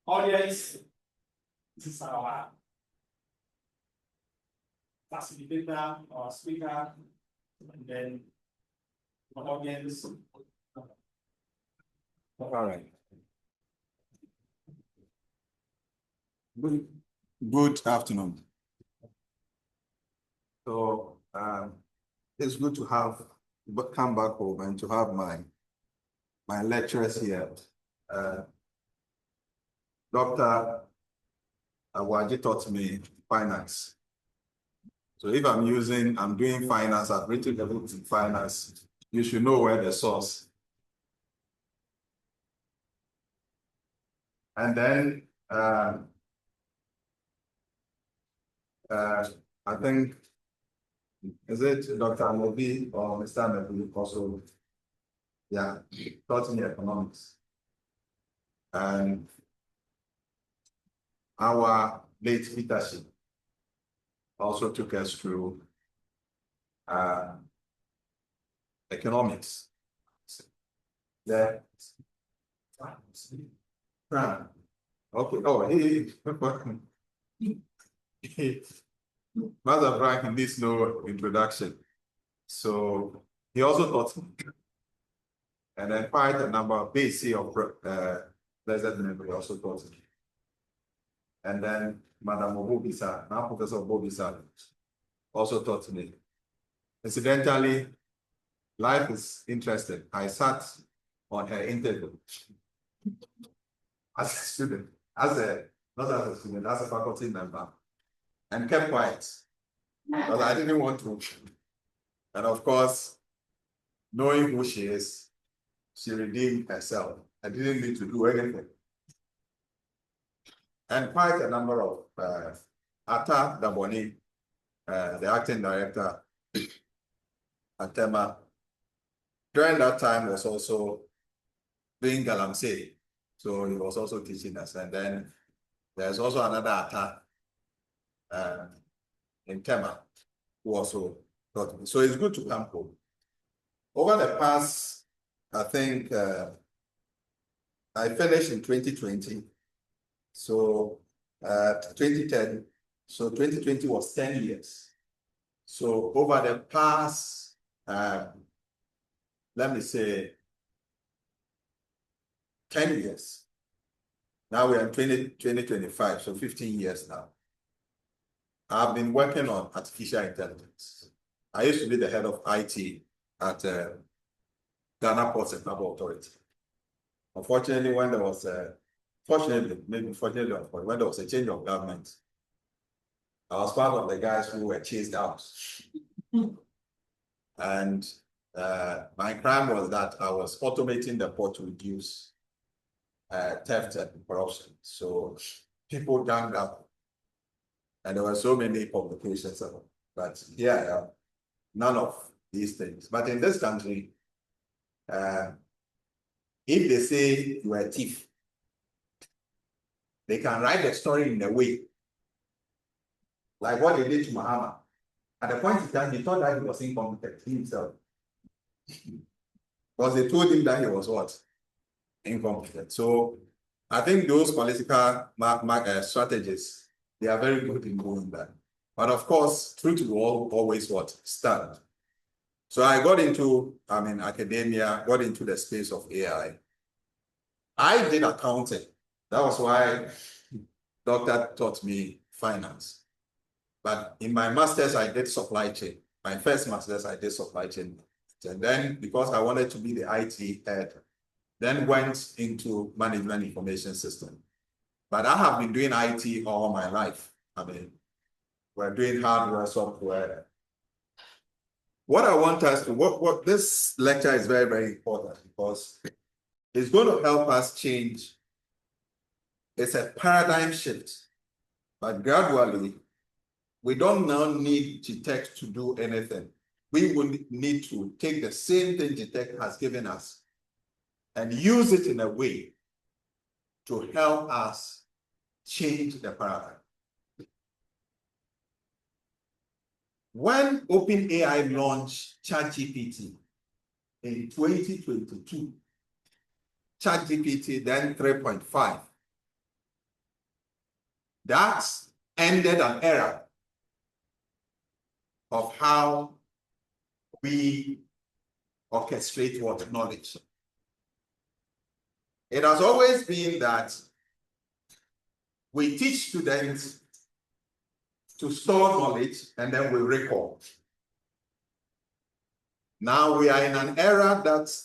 Audience, this is our facilitator or speaker, and then the audience. All right. Good afternoon. So it's good to have come back home and to have my lecturers here. Dr. Awaji taught me finance. So if I'm doing finance, I've written the book in finance, you should know where the source. And then I think, is it Dr. Amobi or Mr. Amobi also, yeah, taught me economics. And our late leadership also took us through economics. The okay. Oh, Mother Frank needs no introduction. So he also taught me. And then quite a number of BC of blessed memory also taught me. And then Madam Obobisa, now Professor Obobisa, also taught me. Incidentally, life is interesting. I sat on her interview as a student, not as a student, as a faculty member, and kept quiet because I didn't want to. And of course, knowing who she is, she redeemed herself. I didn't need to do anything. And quite a number of Ata Daboni, the acting director at Tema, during that time was also doing Galamsey. So he was also teaching us. And then there's also another Ata in Tema who also taught me. So it's good to come home. Over the past, I think I finished in 2020. So 2010, so 2020 was 10 years. So over the past, let me say, 10 years. Now we're in 2025, so 15 years now. I've been working on artificial intelligence. I used to be the head of IT at Ghana Ports and Harbour Authority. Unfortunately, when there was when there was a change of government, I was part of the guys who were chased out. And my crime was that I was automating the port to reduce theft and corruption. So people ganged up, and there were so many publications of it. But here I am, none of these things. But in this country, if they say you are a thief, they can write the story in a way, like what they did to Muhammad. At the point in time, he thought that he was incompetent himself. Because they told him that he was what? Incompetent. So I think those political strategies, they are very good in doing that. But of course, truth will always what? Stand. So I got into, academia, got into the space of AI. I did accounting. That was why doctor taught me finance. But in my master's, I did supply chain. My first master's, I did supply chain. And then because I wanted to be the IT head, then went into management information system. But I have been doing IT all my life. We're doing hardware, software. What I want us to, what this lecture is very, very important because it's going to help us change. It's a paradigm shift, but gradually, we don't now need GTEC to do anything. We will need to take the same thing GTEC has given us and use it in a way to help us change the paradigm. When OpenAI launched ChatGPT in 2022, ChatGPT then 3.5, that ended an era of how we orchestrate what knowledge. It has always been that we teach students to store knowledge and then we recall. Now we are in an era that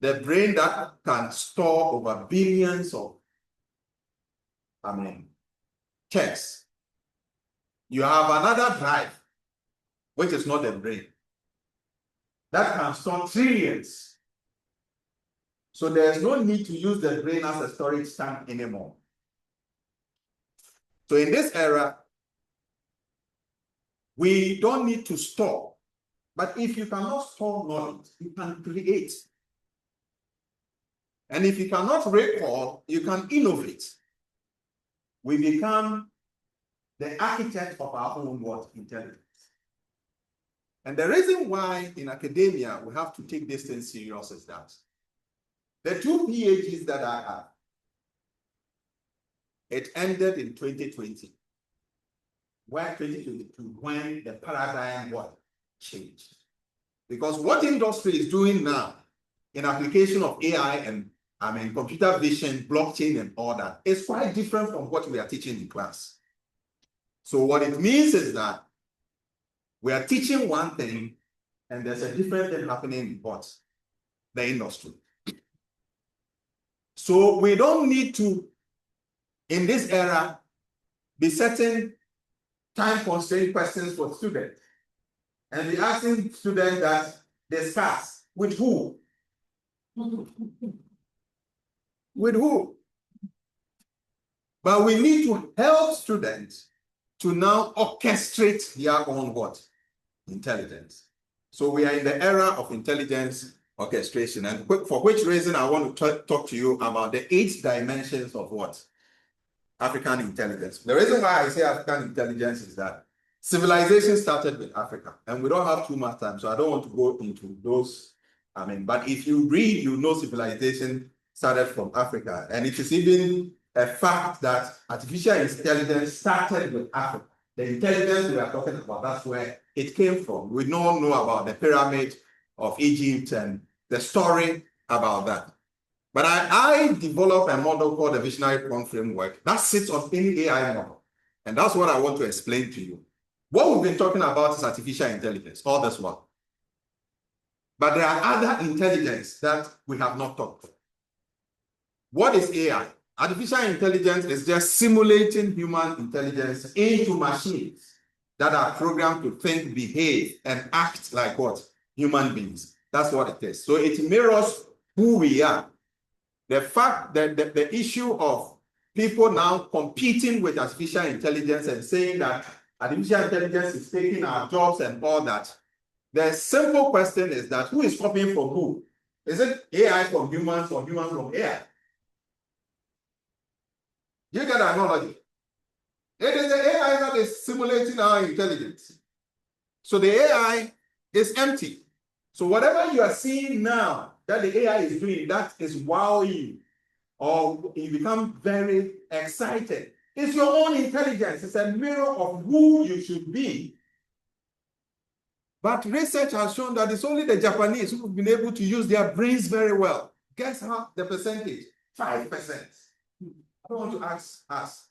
the brain that can store over billions of, checks. You have another drive, which is not the brain, that can store trillions. So there's no need to use the brain as a storage tank anymore. So in this era, we don't need to store. But if you cannot store knowledge, you can create. And if you cannot recall, you can innovate. We become the architect of our own intelligence. And the reason why in academia we have to take this thing serious is that the 2 PhDs that I have, it ended in 2020. Where 2022, when the paradigm changed. Because what industry is doing now in application of AI and computer vision, blockchain, and all that is quite different from what we are teaching in class. So what it means is that we are teaching one thing and there's a different thing happening in the industry. So we don't need to, in this era, be setting time constraint questions for students and be asking students that discuss with who? With who? But we need to help students to now orchestrate their own intelligence. So we are in the era of intelligence orchestration. And for which reason I want to talk to you about the 8 dimensions of African intelligence. The reason why I say African intelligence is that civilization started with Africa, and we don't have too much time, so I don't want to go into those. But if you read, you know civilization started from Africa, and it is even a fact that artificial intelligence started with Africa. The intelligence we are talking about, that's where it came from. We don't know about the pyramid of Egypt and the story about that. But I developed a model called the visionary prompt framework that sits on any AI model. And that's what I want to explain to you. What we've been talking about is artificial intelligence, all this one. But there are other intelligence that we have not talked about. What is AI? Artificial intelligence is just simulating human intelligence into machines that are programmed to think, behave, and act like human beings. That's what it is. So it mirrors who we are. The fact that the issue of people now competing with artificial intelligence and saying that artificial intelligence is taking our jobs and all that, the simple question is that who is copying from who? Is it AI from humans or humans from AI? You get the analogy? It is the AI that is simulating our intelligence. So the AI is empty. So whatever you are seeing now that the AI is doing, that is wowing you, or you become very excited. It's your own intelligence. It's a mirror of who you should be. But research has shown that it's only the Japanese who have been able to use their brains very well. Guess how the percentage? 5%. I don't want to ask us.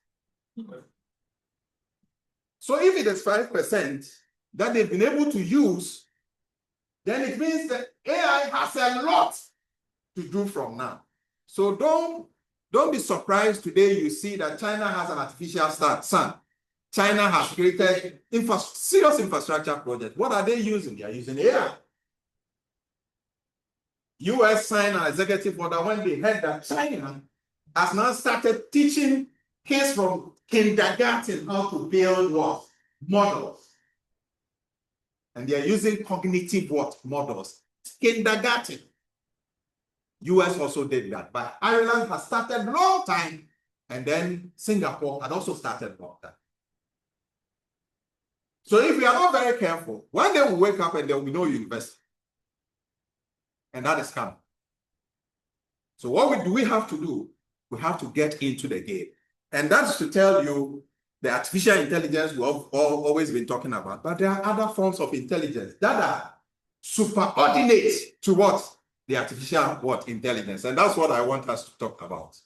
So if it is 5% that they've been able to use, then it means that AI has a lot to do from now. So don't be surprised today you see that China has an artificial sun. China has created serious infrastructure projects. What are they using? They are using AI. US signed an executive order when they heard that China has now started teaching kids from kindergarten how to build models. And they are using cognitive models. Kindergarten. US also did that. But Ireland has started a long time. And then Singapore had also started long time. So if we are not very careful, one day we wake up and there will be no university. And that is coming. So what do we have to do? We have to get into the game. And that's to tell you the artificial intelligence we have always been talking about. But there are other forms of intelligence that are superordinate to what? The artificial intelligence. And that's what I want us to talk about.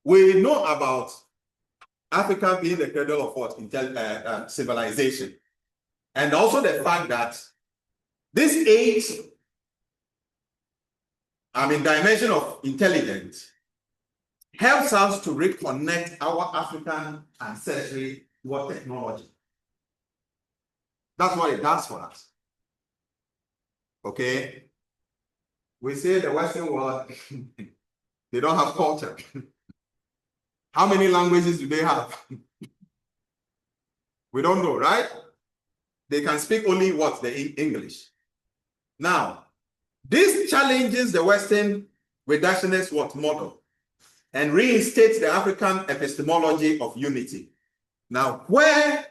We know about Africa being the cradle of what? Civilization. And also the fact that this dimension of intelligence helps us to reconnect our African ancestry with technology. That's what it does for us. Okay? We say the Western world, they don't have culture. How many languages do they have? We don't know, right? They can speak only what? The English. Now, this challenges the Western reductionist model and reinstates the African epistemology of unity. Now, where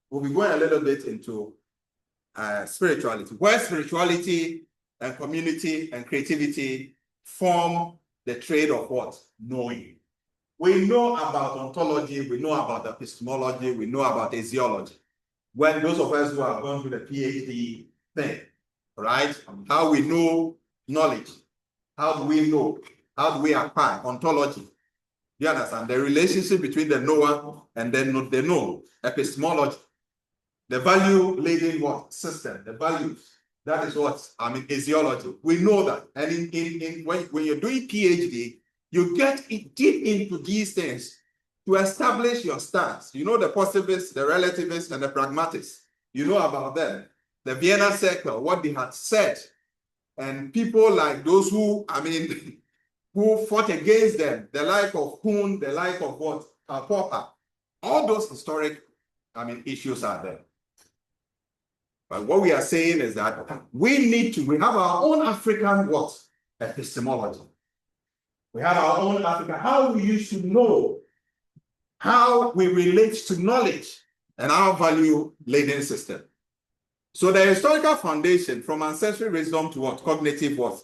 we'll be going a little bit into spirituality, where spirituality and community and creativity form the trade of what? Knowing. We know about ontology, we know about epistemology, we know about axiology. When those of us who have gone through the PhD thing, right? How we know knowledge. How do we know? How do we acquire ontology? You understand? The relationship between the knower and the known. Epistemology. The value-laden what? System. The values. That is what? Axiology. We know that. And when you're doing PhD, you get deep into these things to establish your stance. You know the positivists, the relativists, and the pragmatists. You know about them. The Vienna Circle, what they had said. And people like those who, who fought against them, the like of Kuhn, the like of what? Popper. All those historic, issues are there. But what we are saying is that we have our own African what? Epistemology. We have our own Africa, how we used to know, how we relate to knowledge and our value-laden system. So the historical foundation from ancestral wisdom to what? Cognitive what?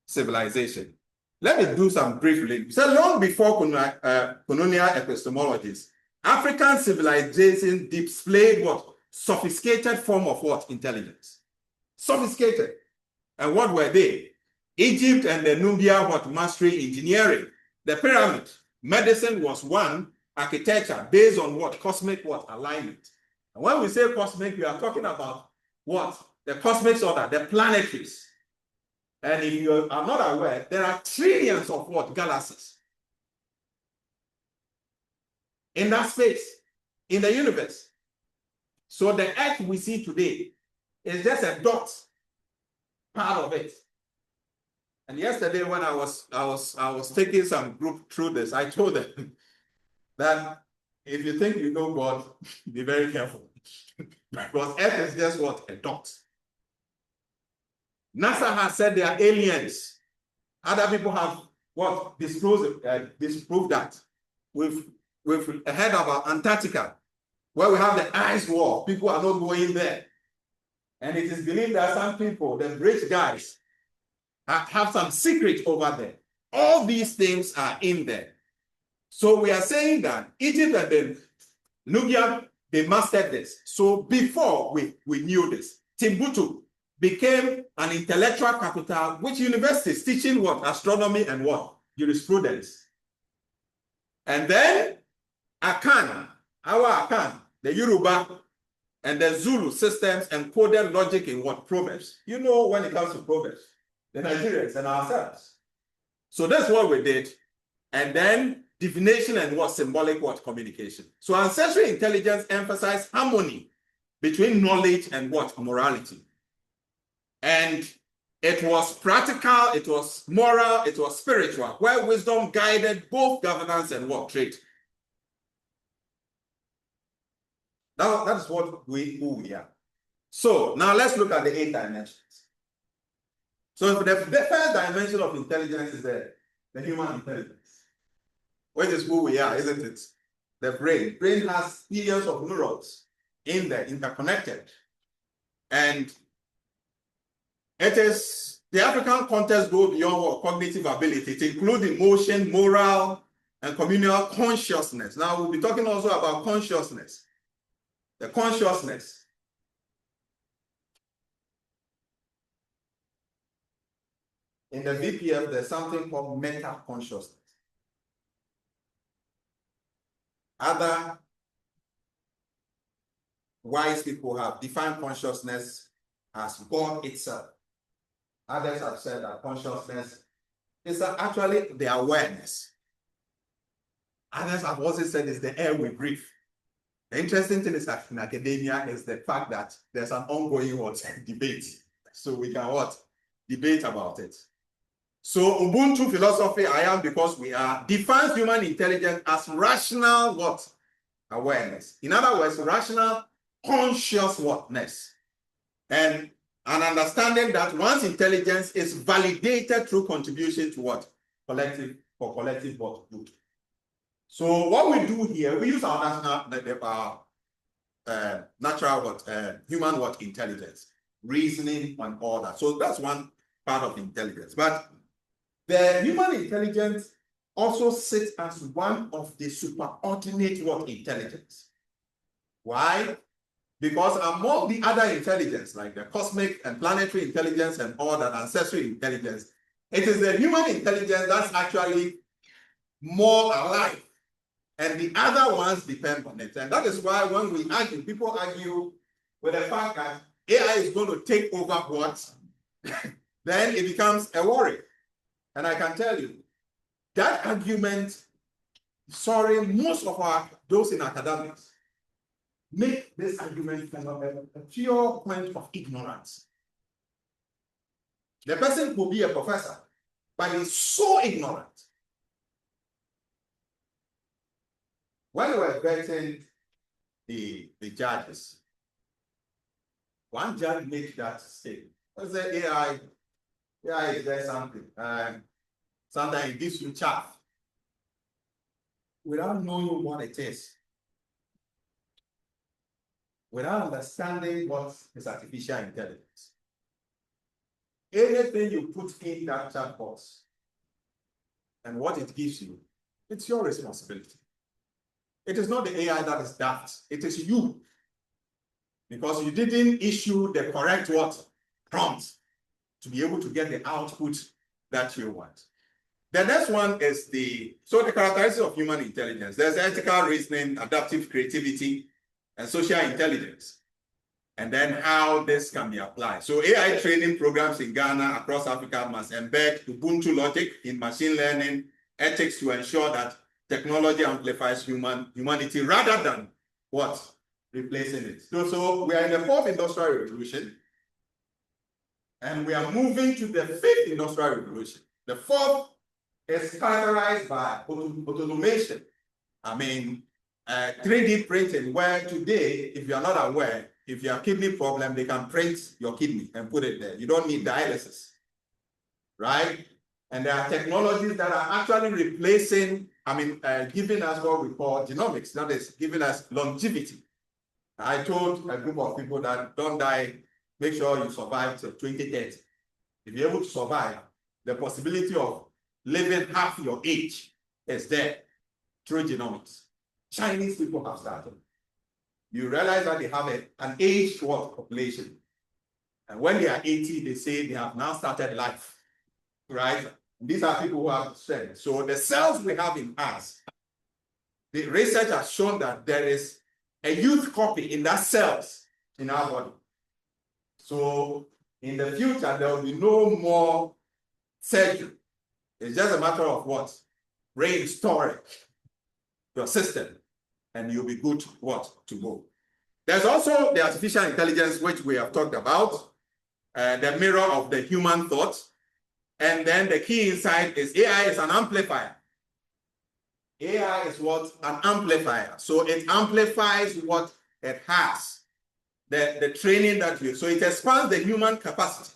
Civilization. Let me do some brief link. So long before colonial epistemologies, African civilization displayed what? Sophisticated form of what? Intelligence. Sophisticated. And what were they? Egypt and the Nubia what? Mastering engineering. The pyramid. Medicine was one. Architecture based on what? Cosmic what? Alignment. And when we say cosmic, we are talking about what? The cosmic order, the planetaries. And if you are not aware, there are trillions of what? Galaxies. In that space, in the universe. So the Earth we see today is just a dot, part of it. And yesterday when I was taking some group through this, I told them that if you think you know God, be very careful. Because Earth is just what? A dot. NASA has said they are aliens. Other people have what? Disproved that. We've heard about Antarctica, where we have the ice wall. People are not going there. And it is believed that some people, the rich guys, have some secret over there. All these things are in there. So we are saying that Egypt and then Nubia, they mastered this. So before we knew this, Timbuktu became an intellectual capital, which universities teaching what? Astronomy and what? Jurisprudence. And then Akan, our Akan, the Yoruba and the Zulu systems encoded logic in what? Proverbs. You know, when it comes to Proverbs, the Nigerians and ourselves. So that's what we did. And then divination and what? Symbolic what? Communication. So ancestral intelligence emphasized harmony between knowledge and what? Morality. And it was practical, it was moral, it was spiritual, where wisdom guided both governance and what? Trade. That is what who we are. So now let's look at the 8 dimensions. So the first dimension of intelligence is the human intelligence, which is who we are, isn't it? The brain. Brain has billions of neurons. in there, interconnected. And it is, the African context goes beyond what cognitive ability. It includes emotion, moral, and communal consciousness. Now we'll be talking also about consciousness. The consciousness. In the VPF, there's something called meta consciousness. Other wise people have defined consciousness as God itself. Others have said that consciousness is actually the awareness. Others have also said it's the air we breathe. The interesting thing is that in academia is the fact that there's an ongoing debate. So we can debate about it. So Ubuntu philosophy, I am because we are, defines human intelligence as rational awareness. In other words, rational consciousness. And an understanding that one's intelligence is validated through contribution to collective good. So what we do here, we use our natural human intelligence, reasoning and all that. So that's one part of intelligence. But the human intelligence also sits as one of the superordinate intelligence. Why? Because among the other intelligence, like the cosmic and planetary intelligence and all that ancestry intelligence, it is the human intelligence that's actually more alive. And the other ones depend on it. And that is why when we argue, people argue with the fact that AI is going to take over then it becomes a worry. And I can tell you, that argument, most of those in academics, make this argument kind of a pure point of ignorance. The person could be a professor, but he's so ignorant. When we were vetting the judges, one judge made that statement. I said, AI is there something. Sometimes it gives you chaff without knowing what it is. Without understanding what is artificial intelligence. Anything you put in that chat box and what it gives you, it's your responsibility. It is not the AI that is daft, it is you. Because you didn't issue the correct prompt to be able to get the output that you want. The next one is the characteristics of human intelligence. There's ethical reasoning, adaptive creativity, and social intelligence, and then how this can be applied. So AI training programs in Ghana, across Africa, must embed Ubuntu logic in machine learning, ethics to ensure that technology amplifies humanity rather than replacing it. So we are in the 4th industrial revolution, and we are moving to the 5th industrial revolution. The 4th is characterized by automation. 3D printing, where today, if you are not aware, if you have kidney problem, they can print your kidney and put it there. You don't need dialysis, right? And there are technologies that are actually replacing, giving us what we call genomics, that is giving us longevity. I told a group of people that don't die, make sure you survive till 2030. If you're able to survive, the possibility of living half your age is there through genomics. Chinese people have started. You realize that they have an aged population. And when they are 80, they say they have now started life, right? These are people who have strength. So the cells we have in us, the research has shown that there is a youth copy in that cells in our body. So in the future, there will be no more surgery. It's just a matter of reinstoring your system, and you'll be good to go. There's also the artificial intelligence, which we have talked about, the mirror of the human thought. And then the key insight is AI is an amplifier. AI is an amplifier. So it amplifies what it has, the training that so it expands the human capacity.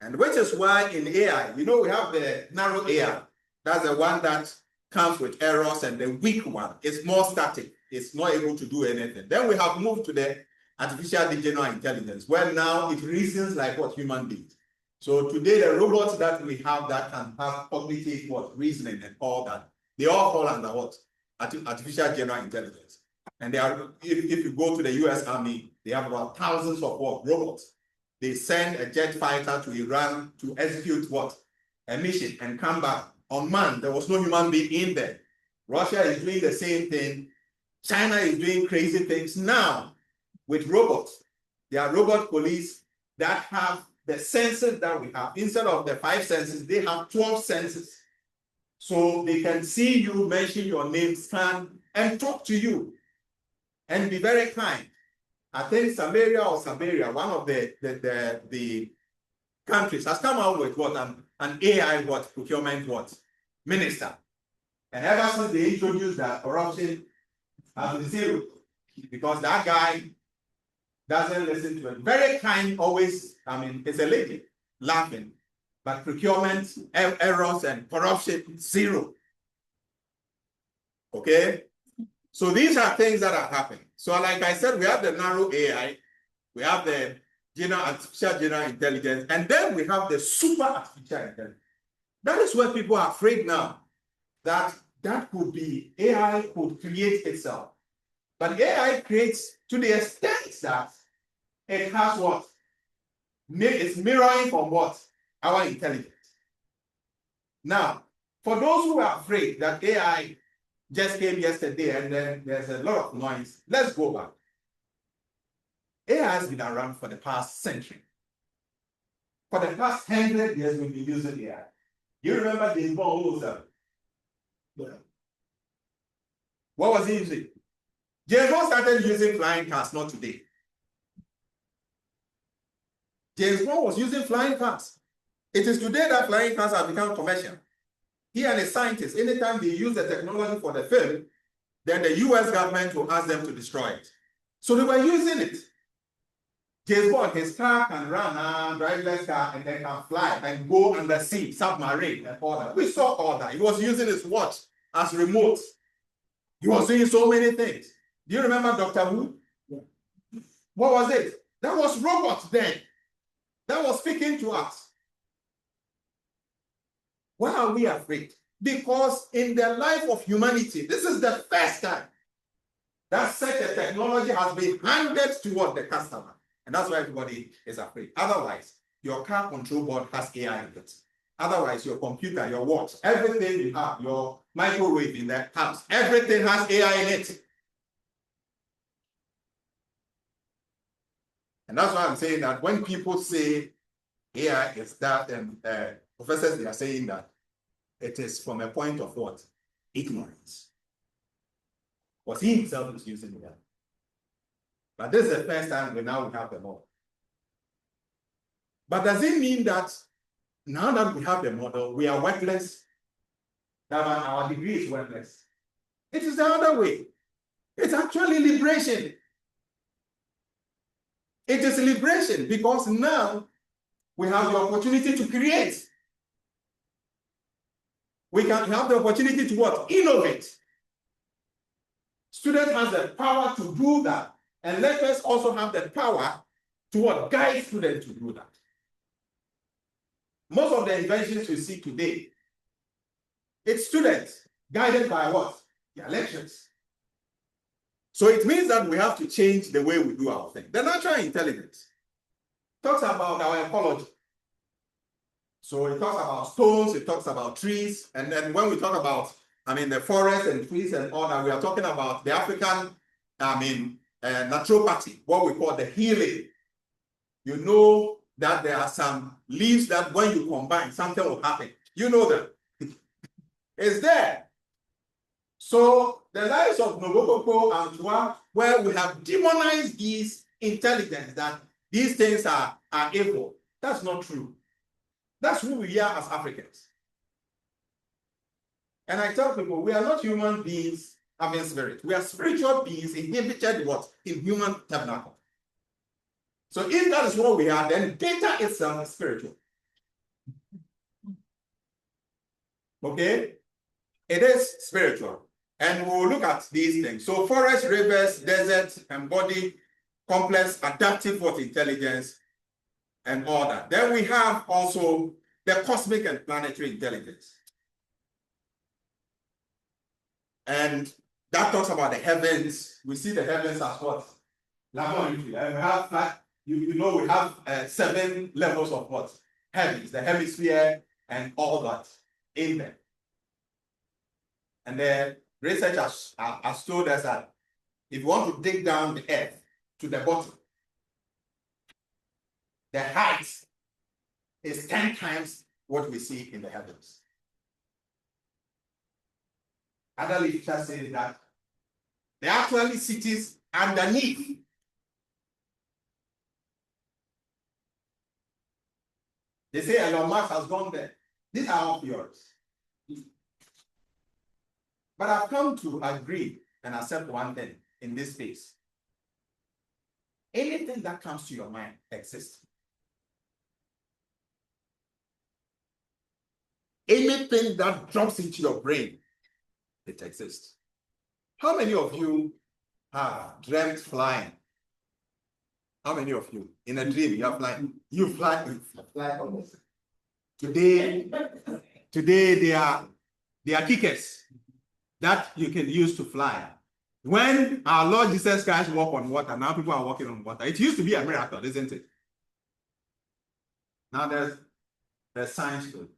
And which is why in AI, we have the narrow AI. That's the one that comes with errors, and the weak one is more static. It's not able to do anything. Then we have moved to the artificial general intelligence, where now it reasons like what human beings. So today, the robots that we have that can have cognitive what reasoning and all that, they all fall under what? Artificial general intelligence. And they are, if you go to the US Army, they have about thousands of what? Robots. They send a jet fighter to Iran to execute what? A mission and come back. Unmanned. There was no human being in there. Russia is doing the same thing. China is doing crazy things now with robots. There are robot police that have the senses that we have. Instead of the 5 senses, they have 12 senses. So they can see you, mention your name, scan, and talk to you. And be very kind. I think Samaria or Samaria, one of the countries, has come out with what? An AI what? Procurement what? Minister. And ever since they introduced that, corruption has been zero. Because that guy doesn't listen to it. Very kind, always, I mean, it's a lady, laughing. But procurement, errors, and corruption, zero. Okay? So these are things that are happening. So like I said, we have the narrow AI, we have the artificial general intelligence, and then we have the super artificial intelligence. That is where people are afraid now that could be, AI could create itself. But AI creates to the extent that it has what? It's mirroring from what? Our intelligence. Now, for those who are afraid that AI just came yesterday and then there's a lot of noise, let's go back. AI has been around for the past century. For the past 100 years, we've been using AI. You remember James Bond? Who was that? What was he using? James Bond started using flying cars, not today. James Bond was using flying cars. It is today that flying cars have become commercial. He and his scientists, anytime they use the technology for the film, then the US government will ask them to destroy it. So they were using it. James Bond, his car can run a driverless car and then can fly and go under sea, submarine, and all that. We saw all that. He was using his watch as remote. He was doing so many things. Do you remember Dr. Who? Yeah. What was it? That was robots then. That was speaking to us. Why are we afraid? Because in the life of humanity, this is the first time that such a technology has been handed toward the customer. And that's why everybody is afraid. Otherwise, your car control board has AI in it. Otherwise, your computer, your watch, everything you have, your microwave in the house, everything has AI in it. And that's why I'm saying that when people say AI is that, and professors, they are saying that it is from a point of what? Ignorance. Because he himself is using it. But this is the first time we have the model. But does it mean that now that we have the model, we are worthless? That our degree is worthless? It is the other way. It's actually liberation. It is liberation because now we have the opportunity to create. We can have the opportunity to what? Innovate. Students have the power to do that. And lecturers also have the power to what? Guide students to do that. Most of the inventions you see today, it's students guided by what? Their lectures. So it means that we have to change the way we do our thing. The natural intelligence talks about our ecology. So it talks about stones, it talks about trees, and then when we talk about, the forest and trees and all that, we are talking about the African, naturopathy, what we call the healing. You know that there are some leaves that when you combine, something will happen. You know that. It's there. So the lives of Nobokoko and Tua, where we have demonized these intelligence, that these things are evil. That's not true. That's who we are as Africans. And I tell people, we are not human beings having spirit. We are spiritual beings inhabited what? In human tabernacle. So if that is what we are, then data itself is spiritual. Okay? It is spiritual. And we'll look at these things. So forest, rivers, deserts embody complex adaptive intelligence, and all that. Then we have also the cosmic and planetary intelligence. And that talks about the heavens. We see the heavens as what? Laboratory. And we have, we have 7 levels of what? Heavens, the hemisphere, and all that in them. And the research has told us that if you want to dig down the earth to the bottom, the height is 10 times what we see in the heavens. Other literature says that there are actually cities underneath. They say Elon Musk has gone there. These are all theories. But I've come to agree and accept one thing in this space. Anything that comes to your mind exists. Anything that drops into your brain, it exists. How many of you have dreamt flying? How many of you in a dream you are flying? You fly almost. Today there are tickets that you can use to fly. When our Lord Jesus Christ walked on water, now people are walking on water. It used to be a miracle, isn't it? Now there's science to it.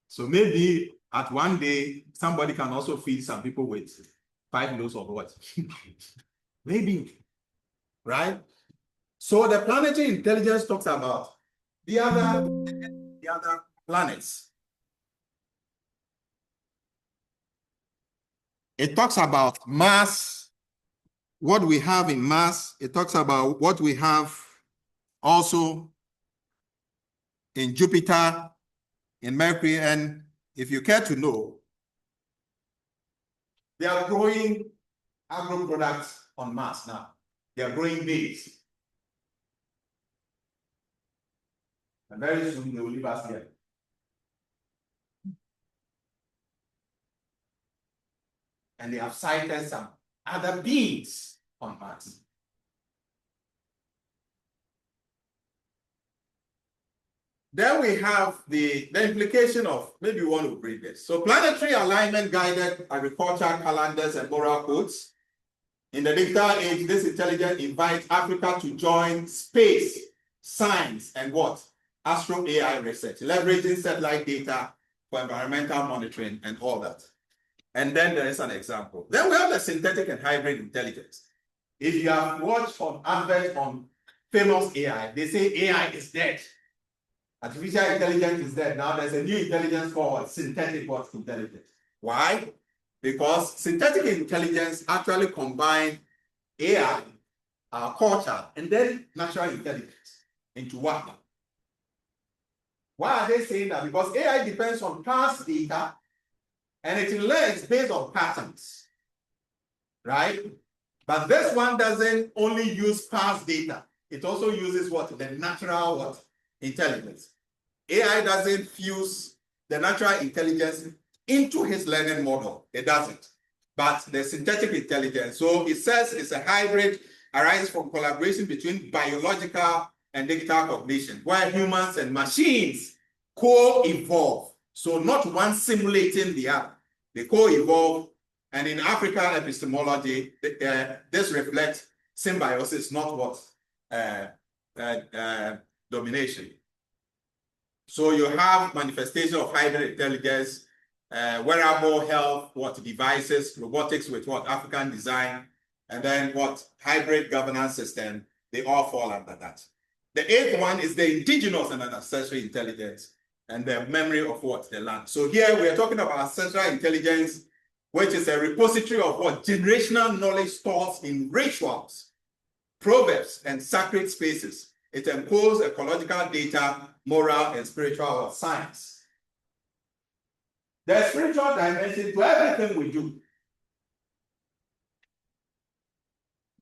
So maybe at one day, somebody can also feed some people with 5 loaves of what? Maybe, right? So the planetary intelligence talks about the other planets. It talks about Mars, what we have in Mars. It talks about what we have also in Jupiter, in Mercury, and if you care to know, they are growing agro products on Mars now. They are growing maize. And very soon they will leave us here. And they have sighted some other beings on Mars. Then we have the implication of, maybe you want to read this. So planetary alignment guided agricultural calendars and moral codes. In the digital age, this intelligence invites Africa to join space, science, and what? Astro AI research, leveraging satellite data for environmental monitoring and all that. And then there is an example. Then we have the synthetic and hybrid intelligence. If you have watched on adverts on famous AI, they say AI is dead. Artificial intelligence is dead. Now there's a new intelligence called synthetic intelligence. Why? Because synthetic intelligence actually combines AI, our culture, and then natural intelligence into one. Why are they saying that? Because AI depends on past data and it learns based on patterns, right? But this one doesn't only use past data. It also uses what? The natural intelligence. AI doesn't fuse the natural intelligence into his learning model. It doesn't. But the synthetic intelligence, so it says it's a hybrid, arises from collaboration between biological and digital cognition, where humans and machines co-evolve. So not one simulating the other. They co-evolve. And in African epistemology, this reflects symbiosis, not domination. So you have manifestation of hybrid intelligence, wearable health, devices, robotics with African design, and then hybrid governance system, they all fall under that. The 8th one is the indigenous and ancestral intelligence and the memory of the land. So here we are talking about ancestral intelligence, which is a repository of generational knowledge stored in rituals, proverbs, and sacred spaces. It encodes ecological data, moral, and spiritual science. There's spiritual dimension to everything we do.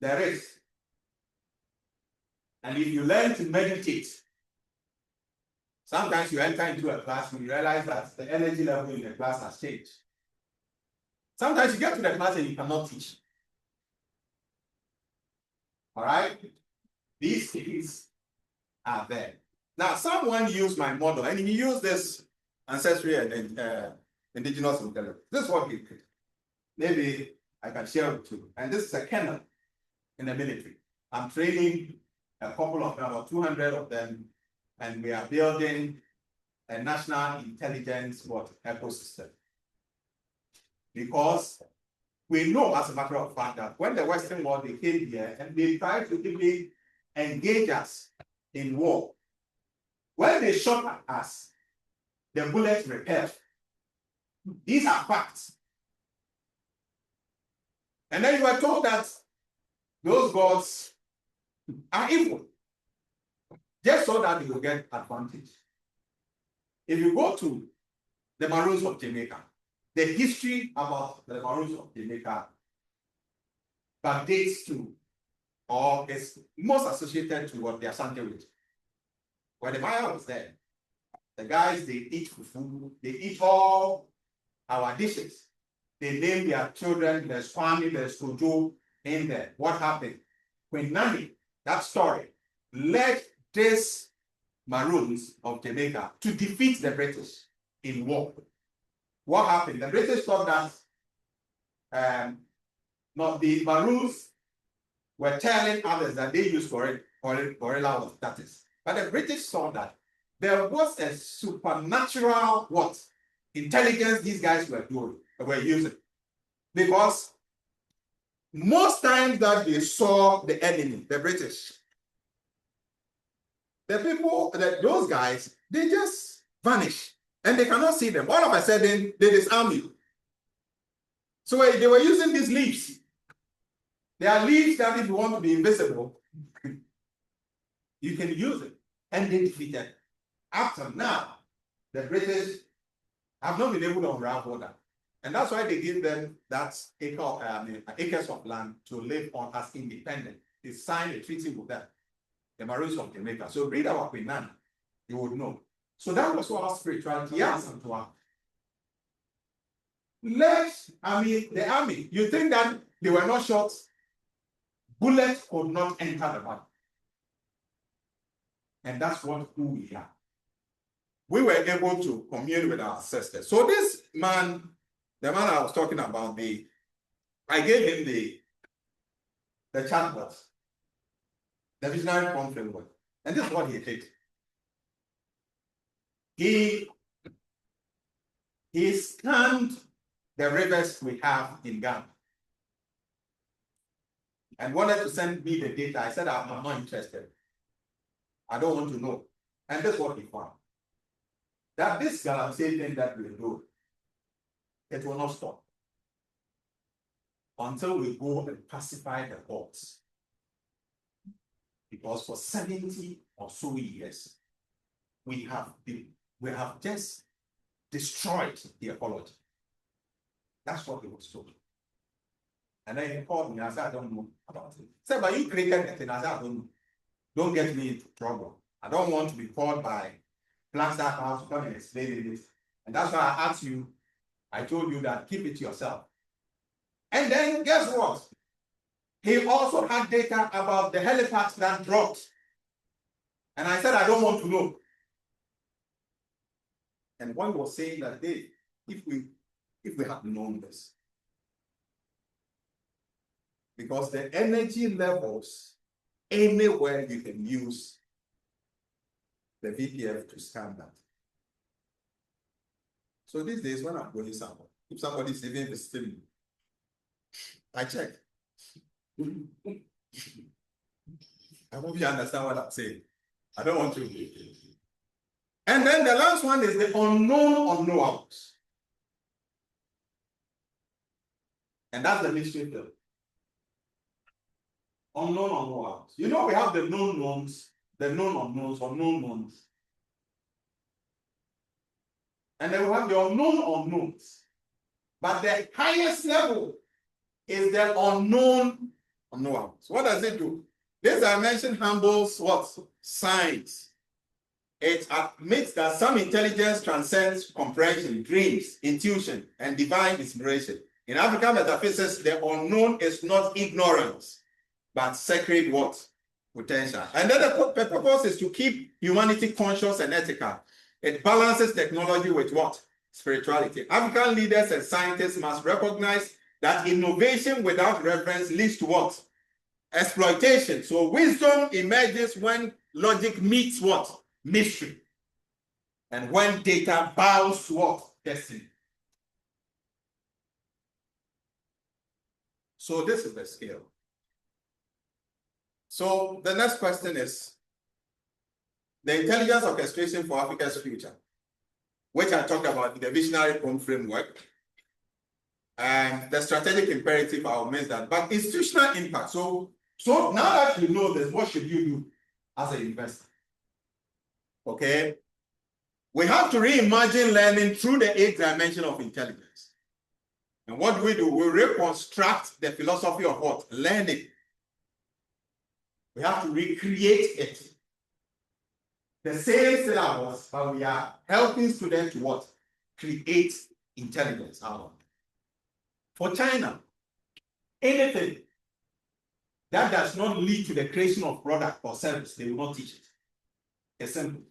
There is. And if you learn to meditate, sometimes you enter into a class and you realize that the energy level in the class has changed. Sometimes you get to the class and you cannot teach All right? These things are there. Now, someone used my model, and he used this ancestry and indigenous intelligence. This is what he did. Maybe I can share with you. And this is a kernel in the military. I'm training a couple of them, about 200 of them, and we are building a national intelligence ecosystem. Because we know, as a matter of fact, that when the Western world they came here and they tried to really engage us in war, when they shot at us, the bullets repelled. These are facts. And then you are told that those gods are evil, just so that you will get advantage. If you go to the Maroons of Jamaica, the history about the Maroons of Jamaica dates to, or is most associated to what the Asante region. When the Maya was there, the guys, they eat fufu, they eat all our dishes. They name their children, there's Kwame, there's Kojo in there. What happened? When Nani, that story, led this Maroons of Jamaica to defeat the British in war. What happened? The British thought that the Maroons were telling others that they used gorilla status. But the British saw that there was a supernatural intelligence these guys were using. Because most times that they saw the enemy, the British, the people, those guys, they just vanish and they cannot see them. All of a sudden, they disarm you. So they were using these leaves. They are leaves that if you want to be invisible, you can use it. And they defeated. After now, the British have not been able to unravel that. And that's why they give them that acres of land to live on as independent. They signed a treaty with them, the Maroons of Jamaica. So read about Queen Nana, you would know. So that was what our spirituality is. The army, you think that they were not shot? Bullets could not enter the body. And that's who we are. We were able to commune with our ancestors. So this man, the man I was talking about, I gave him the chatbot, the visionary prompt framework. And this is what he did. He scanned the rivers we have in Ghana and wanted to send me the data. I said, I'm not interested. I don't want to know. And that's what he found. That this galamsey thing that we do, it will not stop until we go and pacify the gods. Because for 70 or so years, we have just destroyed the ecology. That's what he was told. And then he called me and I said, I don't know about it. He said, but you created the thing. I said, I don't know. Don't get me into trouble. I don't want to be called by plants that have to come and explain this. And that's why I asked you, I told you that keep it to yourself. And then guess what? He also had data about the helipads that dropped. And I said, I don't want to know. And one was saying that if we had known this, because the energy levels anywhere you can use the VPF to scan that. So these days when I'm going somewhere, if somebody's even visiting me, I check. I hope you understand what I'm saying. I don't want to. And then the last one is the unknown unknowables. And that's the mystery field. Unknown unknowables. You know, we have the known knowns, the known unknowns, unknown knowns. And then we have the unknown unknowns. But the highest level is the unknown unknowables. What does it do? This dimension handles what? Science. It admits that some intelligence transcends comprehension, dreams, intuition, and divine inspiration. In African metaphysics, the unknown is not ignorance. but sacred what? Potential. And then the purpose is to keep humanity conscious and ethical. It balances technology with what? Spirituality. African leaders and scientists must recognize that innovation without reverence leads to what? Exploitation. So wisdom emerges when logic meets what? Mystery. And when data bows to what? Destiny. So this is the scale. So the next question is the intelligence orchestration for Africa's future, which I talked about in the visionary home framework, and the strategic imperative, I'll miss that, but institutional impact. So now that you know this, what should you do as an investor? Okay, we have to reimagine learning through the 8th dimension of intelligence. And what do? We reconstruct the philosophy of what? Learning. We have to recreate it. The same syllabus, but we are helping students to what? Create intelligence out of it. For China, anything that does not lead to the creation of product or service, they will not teach it. It's simple.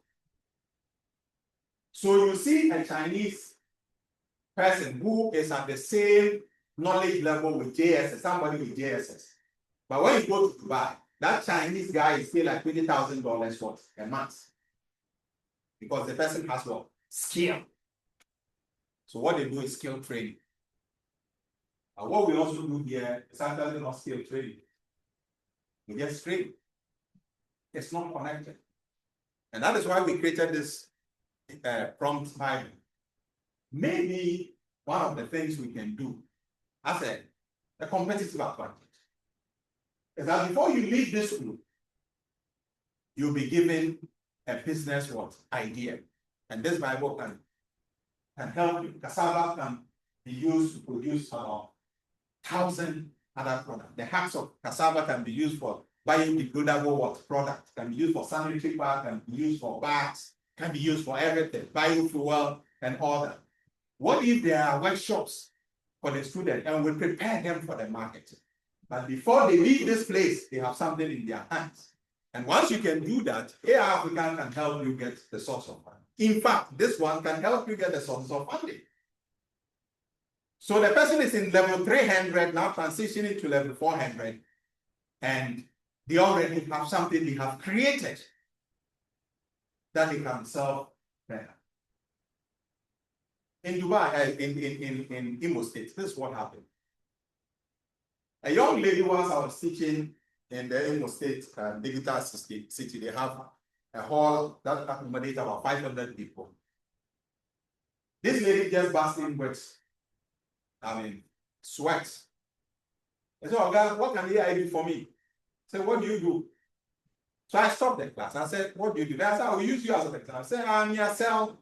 So you see a Chinese person who is at the same knowledge level with JSS, somebody with JSS. But when you go to Dubai, that Chinese guy is still like $20,000 for a month. Because the person has what? Skill. So what they do is skill training. And what we also do here is actually not skill training. We just train. It's not connected. And that is why we created this prompt Bible. Maybe one of the things we can do as a competitive advantage is that before you leave this school, you'll be given a business what? Idea. And this Bible can help you. Cassava can be used to produce 1,000 other products. The husk of cassava can be used for biodegradable what? Product. Can be used for sanitary pad, can be used for bags, can be used for everything. Biofuel and all that. What if there are workshops for the student and we prepare them for the market? But before they leave this place, they have something in their hands. And once you can do that, AI Africa can help you get the source of funding. In fact, this one can help you get the source of funding. So the person is in level 300, now transitioning to level 400, and they already have something they have created that they can sell better. In Dubai, in Imo State, this is what happened. A young lady, once I was teaching in the Imo State digital city, they have a hall that accommodates about 500 people. This lady just burst in with, sweat. I said, "Oh God, what can AI do for me?" I said, "What do you do?" So I stopped the class. I said, "What do you do?" I said, "I will use you as an example." I said,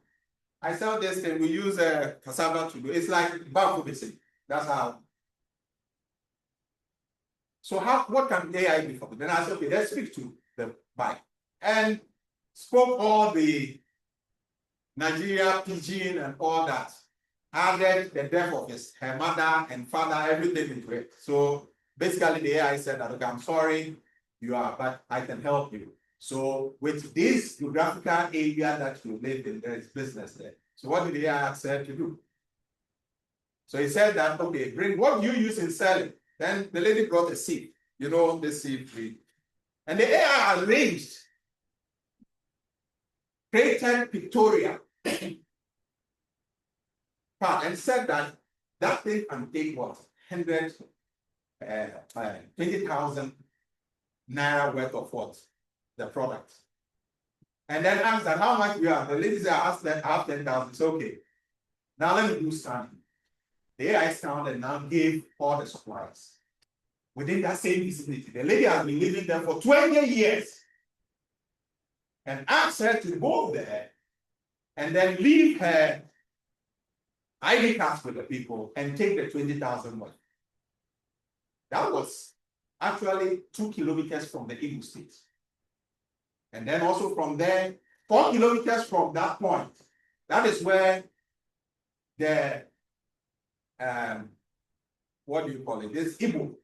I sell this thing. We use cassava to do. It's like biophotosynthesis. That's how. So what can AI do for me? Then I said, okay, let's speak to the bike. And spoke all the Nigeria pidgin and all that. Added the death of her mother and father, everything into it. So basically the AI said that, okay, I'm sorry, but I can help you. So with this geographical area that you live in, there is business there. So what did the AI say to do? So he said that, okay, bring what you use in selling. Then the lady brought a sieve, this sieve. And the AI arranged, created pictorial part and said that thing can take what? 20,000 naira worth of what? The product. And then asked that how much we have. The lady said, I have 10,000. It's okay. Now let me do scanning. The AI scanned and now gave all the suppliers within that same vicinity. The lady has been living there for 20 years. And asked her to go there and then leave her ID cards with the people and take the 20,000 worth. That was actually 2 kilometers from the Imo State. And then also from there, 4 kilometers from that point, that is where the, what do you call it? This Igbo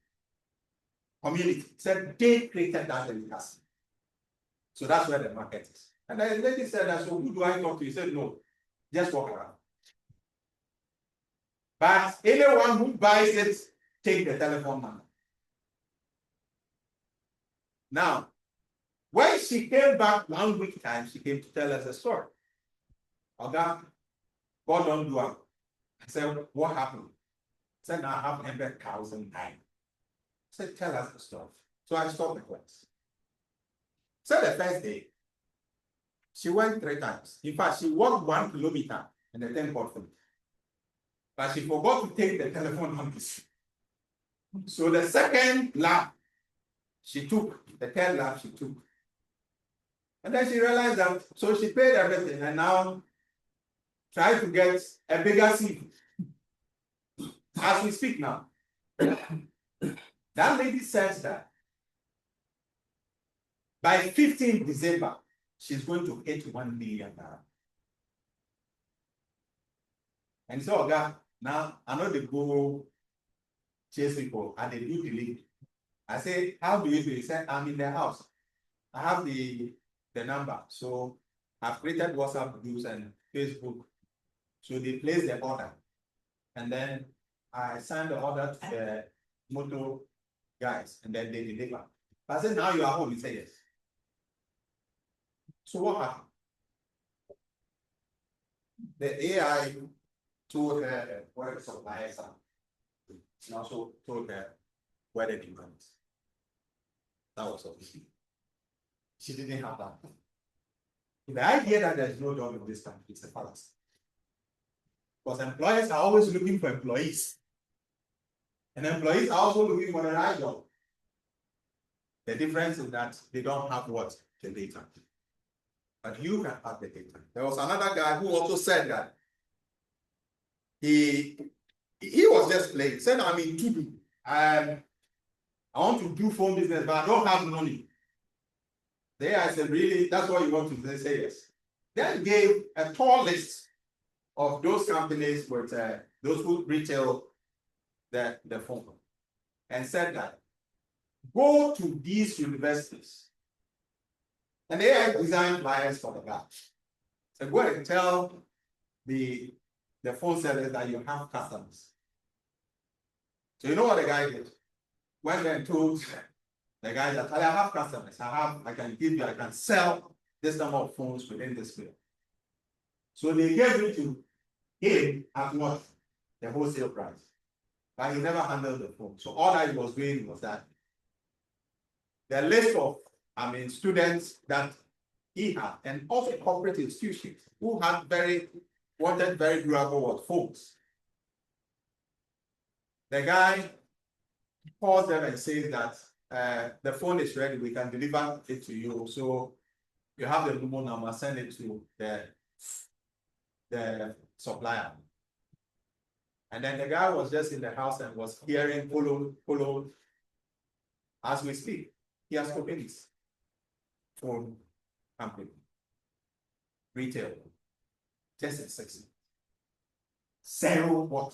community said they created that delicacy. So that's where the market is. And the lady said, so who do I talk to? He said, no, just walk around. But anyone who buys it, take the telephone number. Now, when she came back 1 week time, she came to tell us a story. Okay, God don't do it. I said, what happened? I said, I have 100,000 I said, tell us the story. So I stopped the class. So the first day, she went 3 times. In fact, she walked 1 kilometer and the thing got finished. But she forgot to take the telephone numbers. So the second lap, she took, the third lap she took. And then she realized that, so she paid everything and now try to get a bigger seat. As we speak now, that lady says that by 15th December, she's going to hit 1 million now. And so, okay, now I know they go chase people and they do delete. I say, how do you do it? He said, I'm in the house. I have the number. So I've created WhatsApp groups and Facebook. So they place the order. And then I send the order to the motor guys and then they deliver. I said, now you are home. He said, yes. So what happened? The AI told her where the suppliers are. And also told her where the demand is. That was obviously. She didn't have that. The idea that there's no job in this country is a fallacy. Because employers are always looking for employees. And employees are also looking for the right job. The difference is that they don't have what? The data. But you can have the data. There was another guy who also said that he was just playing. Said, I'm in 2D. I want to do phone business, but I don't have money. There I said, really? That's what you want to do? They say yes. Then gave a tall list of those companies with those who retail the phone and said that go to these universities and they are designed flyers for the guy. So go and tell the phone sellers that you have customers. So you know what the guy did? Went and told the guy that I have customers. I can sell this number of phones within this period. So they gave it to him at what? The wholesale price. But he never handled the phone. So all that he was doing was that the list of students that he had, and also corporate institutions who had wanted very durable phones. The guy calls them and says that the phone is ready, we can deliver it to you. So you have the mobile number, send it to the supplier. And then the guy was just in the house and was hearing follow as we speak. He has opened his phone company, retail, just in 6 months. 0 what?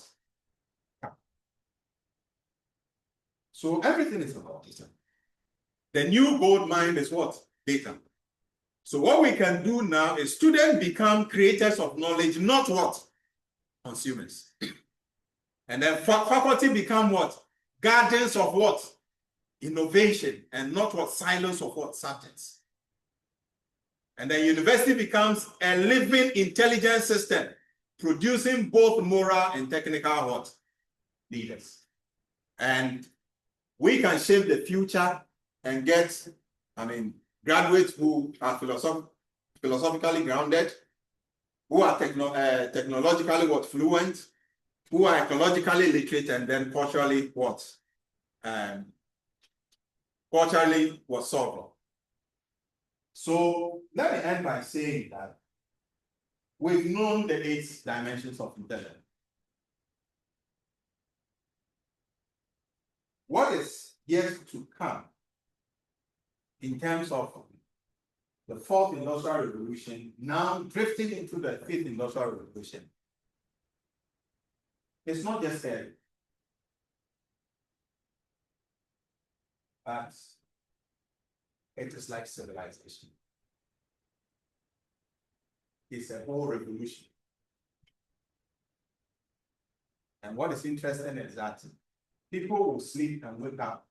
So everything is about data. The new gold mine is what? Data. So what we can do now is students become creators of knowledge, not what? Consumers. And then faculty become what? Guardians of what? Innovation, and not what? Silos of what? Subjects. And then university becomes a living intelligence system, producing both moral and technical what? Leaders. And we can shape the future and get, graduates who are philosophically grounded, who are technologically what? Fluent, who are ecologically literate, and then culturally what? Culturally what? Solvable. So let me end by saying that we've known the 8 dimensions of intelligence. What is yet to come in terms of the 4th industrial revolution, now drifting into the 5th industrial revolution? It's not just scary. that it is like civilization. It's a whole revolution. And what is interesting is that people will sleep and wake up,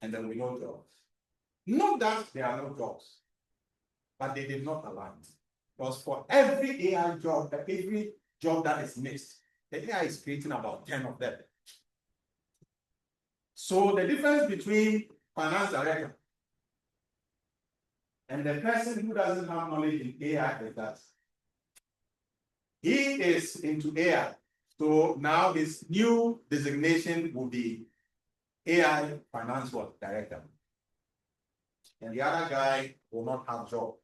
and there will be no jobs. Not that there are no jobs, but they did not align. Because for every AI job, every job that is missed, the AI is creating about 10 of them. So the difference between finance director and the person who doesn't have knowledge in AI is that he is into AI. So now his new designation will be AI finance director. And the other guy will not have job.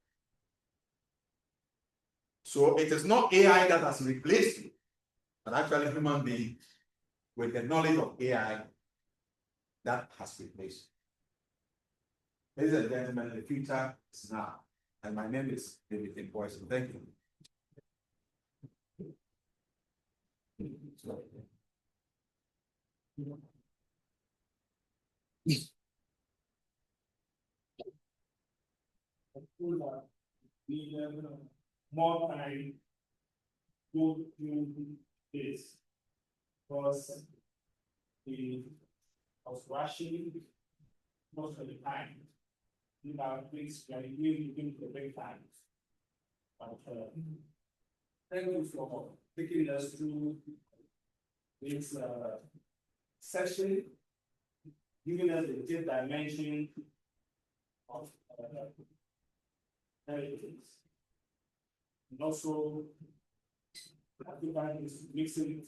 So it is not AI that has replaced you, but actually human beings with the knowledge of AI that has replaced you. Ladies and gentlemen, the future is now. And my name is David Impoison. Thank you. More time go through this because I was rushing most of the time. These are things that really looking for big times. But thank you for taking us through this session, giving us the deep dimension of heritage. And also, everybody is mixing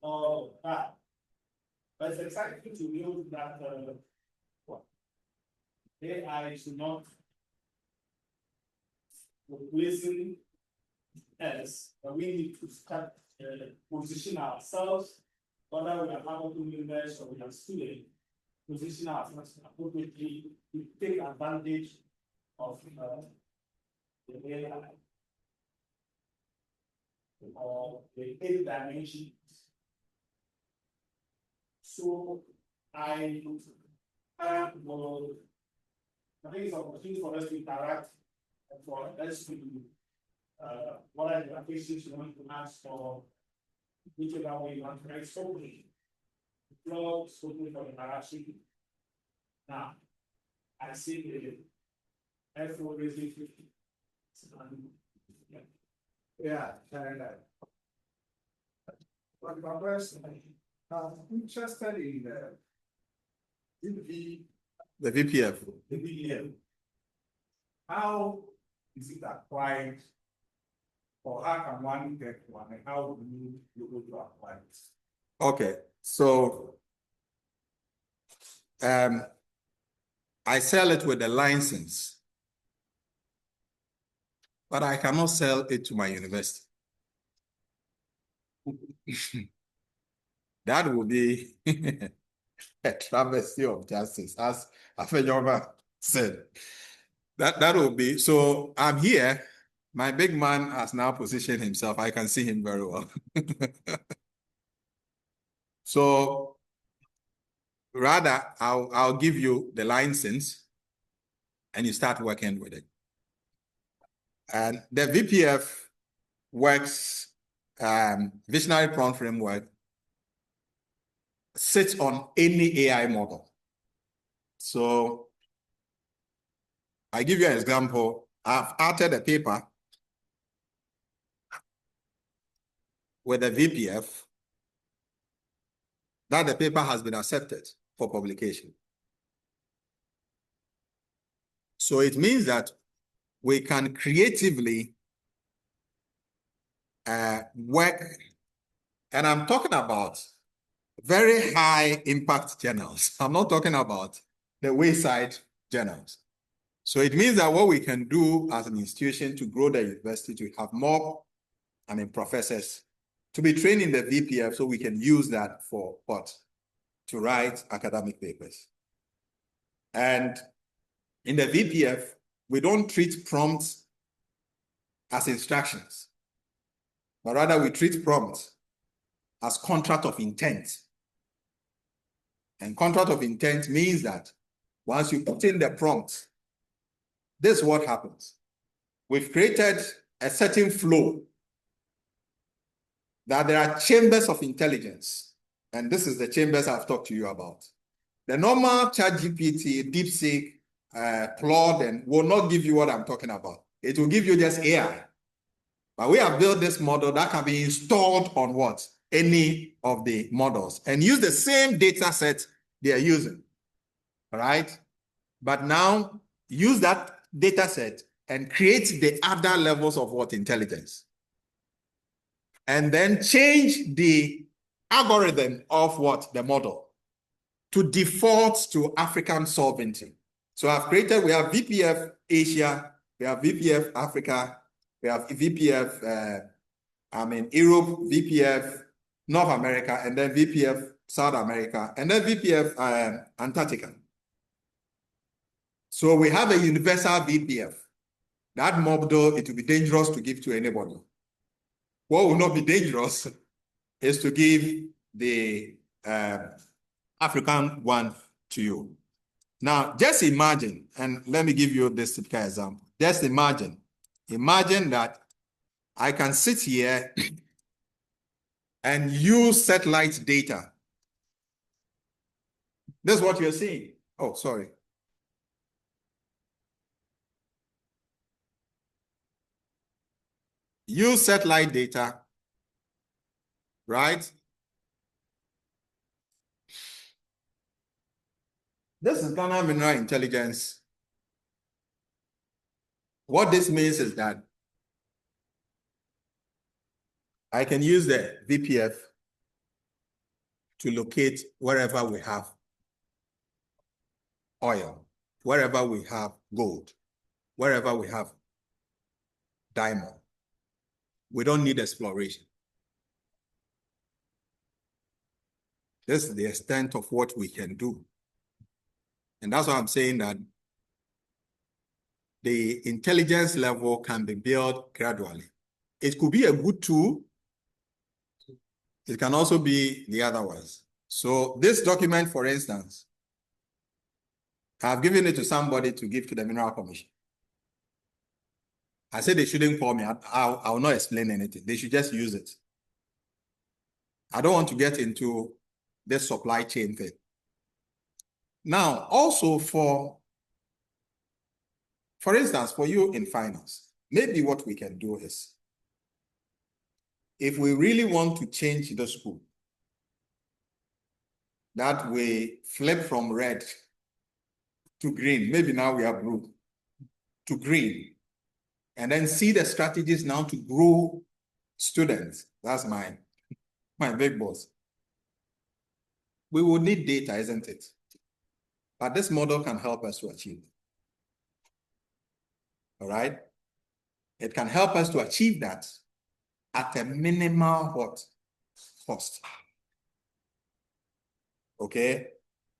all of that. But it's exciting to know that AI should not replacing us, but we need to start position ourselves, whether we are powerful members or we are students, position ourselves appropriately to take advantage of the AI or the 8 dimensions. So I think it's an opportunity for us to interact and for us to what are the applications you want to ask for whichever way you want to write solely. Flow solely for interaction. Now, I see the F4 raising 50. Yeah, and but my question, I'm interested in The VPF. the VPF. How is it applied, or how can one get one, and how do you be able to apply it? Okay, so I sell it with a license, but I cannot sell it to my university. That would be a travesty of justice, as Afenyoba said. That will be, so I'm here. My big man has now positioned himself. I can see him very well. So rather, I'll give you the license and you start working with it. And the VPF works, visionary prompt framework sits on any AI model. So I give you an example. I've authored a paper with a VPF that the paper has been accepted for publication. So it means that we can creatively work, and I'm talking about very high impact journals. I'm not talking about the wayside journals. So it means that what we can do as an institution to grow the university, to have more, professors to be trained in the VPF, so we can use that for what? To write academic papers. And in the VPF, we don't treat prompts as instructions, but rather we treat prompts as contract of intent. And contract of intent means that once you put in the prompt, this is what happens. We've created a certain flow that there are chambers of intelligence. And this is the chambers I've talked to you about. The normal ChatGPT, DeepSeek, Claude, and will not give you what I'm talking about. It will give you just AI. But we have built this model that can be installed on what? Any of the models and use the same data set they are using. All right? But now use that data set and create the other levels of what? Intelligence. And then change the algorithm of what? The model to default to African sovereignty. So I've created, we have VPF Asia, we have VPF Africa, we have VPF, Europe, VPF North America, and then VPF South America, and then VPF Antarctica. So we have a universal VPF. That model, it will be dangerous to give to anybody. What will not be dangerous is to give the African one to you. Now, just imagine, and let me give you this typical example. Just imagine that I can sit here and use satellite data. This is what you're seeing. Oh, sorry. Use satellite data, right? This is Ghana Mineral Intelligence. What this means is that I can use the VPF to locate wherever we have oil, wherever we have gold, wherever we have diamond. We don't need exploration. This is the extent of what we can do. And that's why I'm saying that the intelligence level can be built gradually. It could be a good tool. It can also be the otherwise. So this document, for instance, I've given it to somebody to give to the Mineral Commission. I said they shouldn't call me. I will not explain anything. They should just use it. I don't want to get into this supply chain thing. Now, also for instance, for you in finance, maybe what we can do is, if we really want to change the school, that we flip from red to green, maybe now we have blue, to green, and then see the strategies now to grow students. That's my big boss. We will need data, isn't it? But this model can help us to achieve it. All right? It can help us to achieve that at a minimal what? Cost. Okay?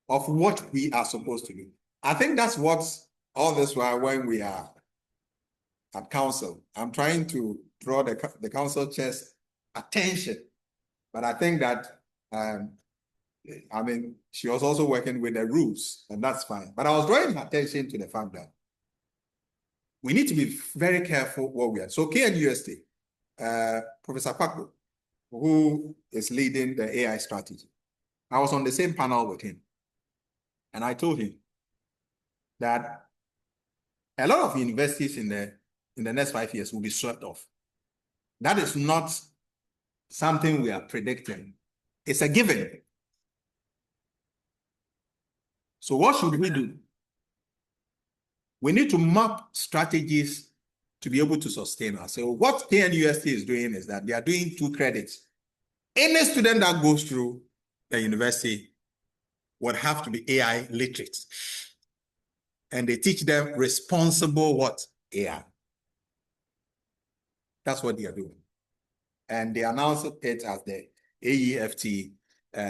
Of what we are supposed to do. I think that's what all this while when we are at council, I'm trying to draw the council chair's attention. But I think that, she was also working with the rules, and that's fine. But I was drawing attention to the fact that we need to be very careful what we are. So KNUST, Professor Kwakpo, who is leading the AI strategy, I was on the same panel with him. And I told him that a lot of universities in the next 5 years will be swept off. That is not something we are predicting. It's a given. So what should we do? We need to map strategies to be able to sustain us. So what KNUST is doing is that they are doing 2 credits. Any student that goes through the university would have to be AI literate. And they teach them responsible what? AI. That's what they are doing. And they announced it as the AEFT.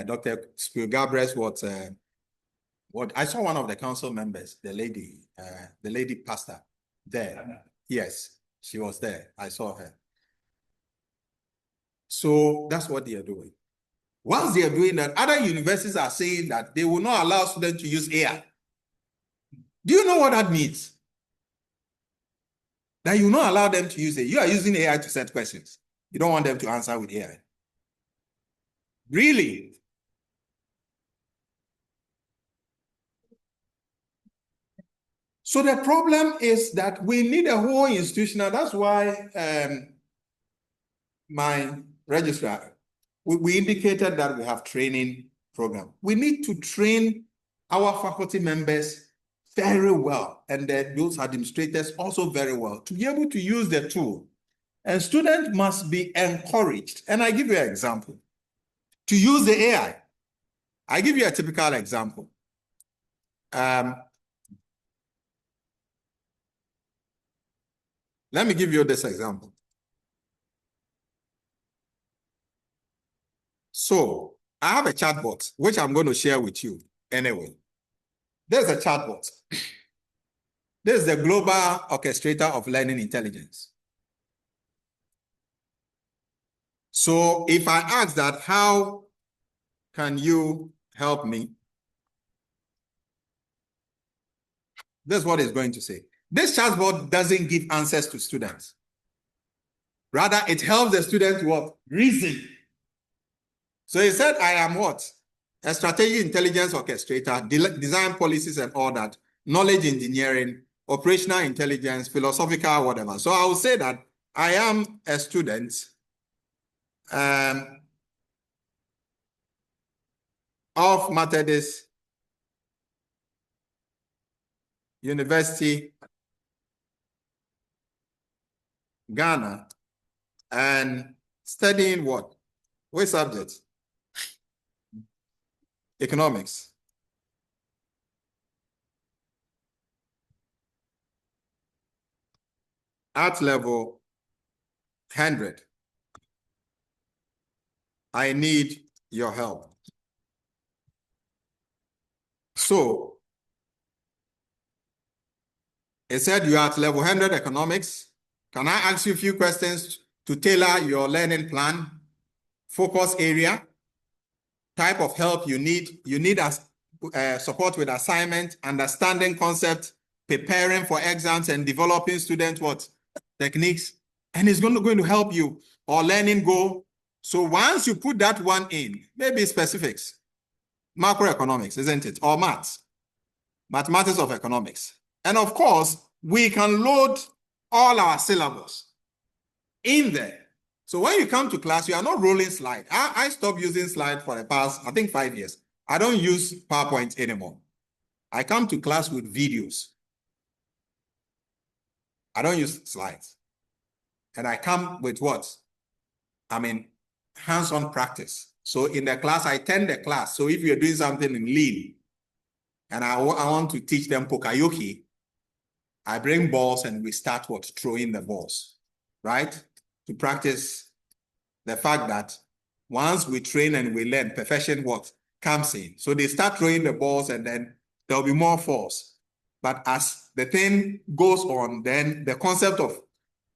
Dr. Spiel-Gabrez, what I saw one of the council members, the lady pastor there. Yes, she was there. I saw her. So that's what they are doing. Once they are doing that, other universities are saying that they will not allow students to use AI. Do you know what that means? That you will not allow them to use it. You are using AI to set questions. You don't want them to answer with AI. Really? So the problem is that we need a whole institutional. That's why my registrar, we indicated that we have training program. We need to train our faculty members very well, and those administrators also very well, to be able to use the tool. And students must be encouraged. And I give you an example. To use the AI. I give you a typical example. Let me give you this example. So I have a chatbot, which I'm going to share with you anyway. There's a chatbot. This is the global orchestrator of learning intelligence. So if I ask that, how can you help me? This is what it's going to say. This chatbot doesn't give answers to students. Rather, it helps the student what? Reason. So he said, I am what? A strategy intelligence orchestrator, design policies and all that, knowledge engineering, operational intelligence, philosophical, whatever. So I will say that I am a student of Methodist University, Ghana, and studying what? Which subject? Economics. At level 100. I need your help. So, it said you are at level 100 economics. Can I ask you a few questions to tailor your learning plan? Focus area, type of help you need. You need support with assignment, understanding concept, preparing for exams, and developing student what? Techniques. And it's going to help you, or learning goal. So once you put that one in, maybe specifics, macroeconomics, isn't it? Or maths, mathematics of economics. And of course, we can load all our syllabus in there. So when you come to class, you are not rolling slide. I stopped using slide for the past, I think 5 years. I don't use PowerPoint anymore. I come to class with videos. I don't use slides. And I come with what? I mean, hands-on practice. So in the class, I attend the class. So if you're doing something in lean, and I want to teach them pokayoke, I bring balls and we start what? Throwing the balls, right? To practice the fact that once we train and we learn, perfection what? Comes in. So they start throwing the balls and then there'll be more force. But as the thing goes on, then the concept of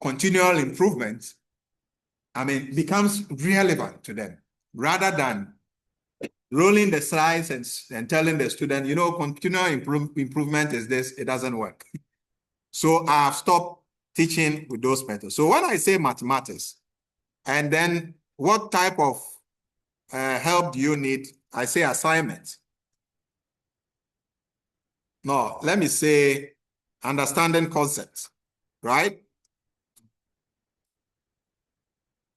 continual improvement, I mean, becomes relevant to them rather than rolling the slides and telling the student, you know, continual improvement is this, it doesn't work. So I've stopped teaching with those methods. So when I say mathematics, and then what type of help do you need? I say assignment. No, let me say understanding concepts, right?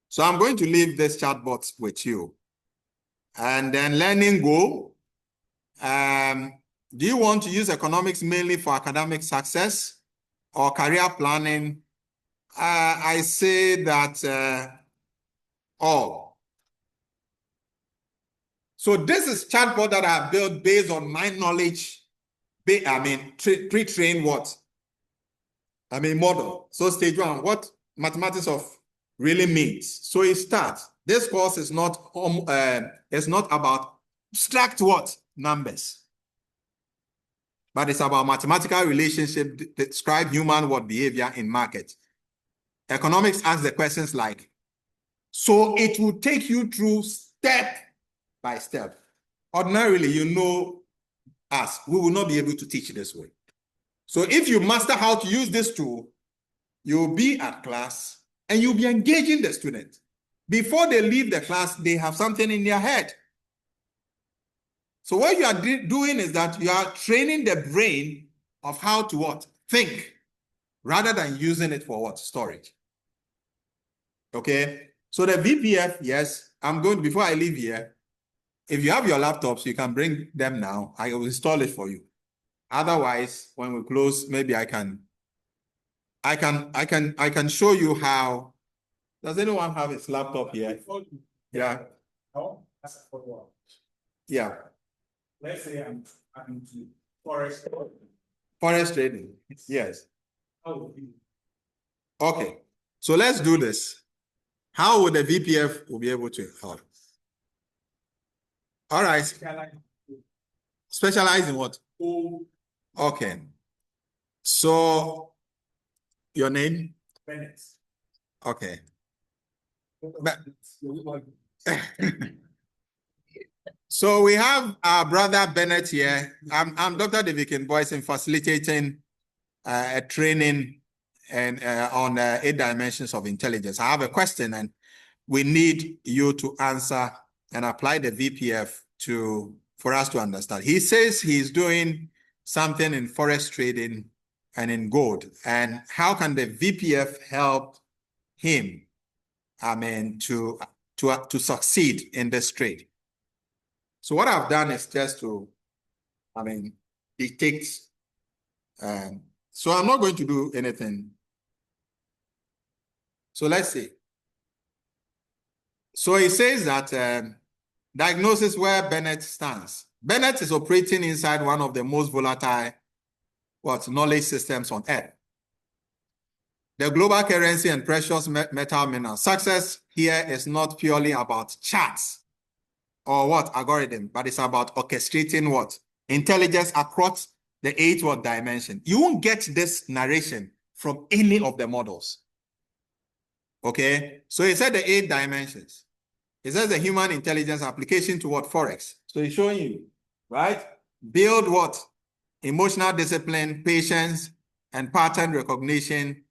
So I'm going to leave this chatbot with you. And then learning goal. Do you want to use economics mainly for academic success or career planning? I say that all. So this is chatbot that I built based on my knowledge. I mean, pre-trained what? I mean, model. So stage one, what mathematics of really means. So it starts. This course is not about abstract what? Numbers. But it's about mathematical relationship, describe human what behavior in market. Economics asks the questions like, so it will take you through step by step. Ordinarily, you know us, we will not be able to teach this way. So if you master how to use this tool, you'll be at class and you'll be engaging the student. Before they leave the class, they have something in their head. So what you are doing is that you are training the brain of how to what? Think, rather than using it for what? Storage. Okay? So the VPF, yes, I'm going, before I leave here, if you have your laptops, you can bring them now. I will install it for you. Otherwise, when we close, maybe I can show you how. Does anyone have his laptop here? Yeah. Oh, that's a follow-up. Yeah. Let's say I'm into forest. Forest trading. Yes. Oh, Okay. So let's do this. How would the VPF will be able to help? All right. Specialize in what? Okay. So your name? Bennett. Okay. So we have our brother Bennett here. I'm Dr. David Boyce in facilitating a training and on 8 dimensions of intelligence. I have a question and we need you to answer and apply the VPF for us to understand. He says he's doing something in forest trading and in gold. And how can the VPF help him, to succeed in this trade? So what I've done is just to, dictate. So I'm not going to do anything. So let's see. So he says that diagnosis where Bennett stands. Bennett is operating inside one of the most volatile knowledge systems on Earth. The global currency and precious metal minerals. Success here is not purely about charts or algorithm, but it's about orchestrating intelligence across the 8 dimension. You won't get this narration from any of the models. Okay, so he said the 8 dimensions. He says the human intelligence application to Forex. So he's showing you, right? Build emotional discipline, patience, and pattern recognition.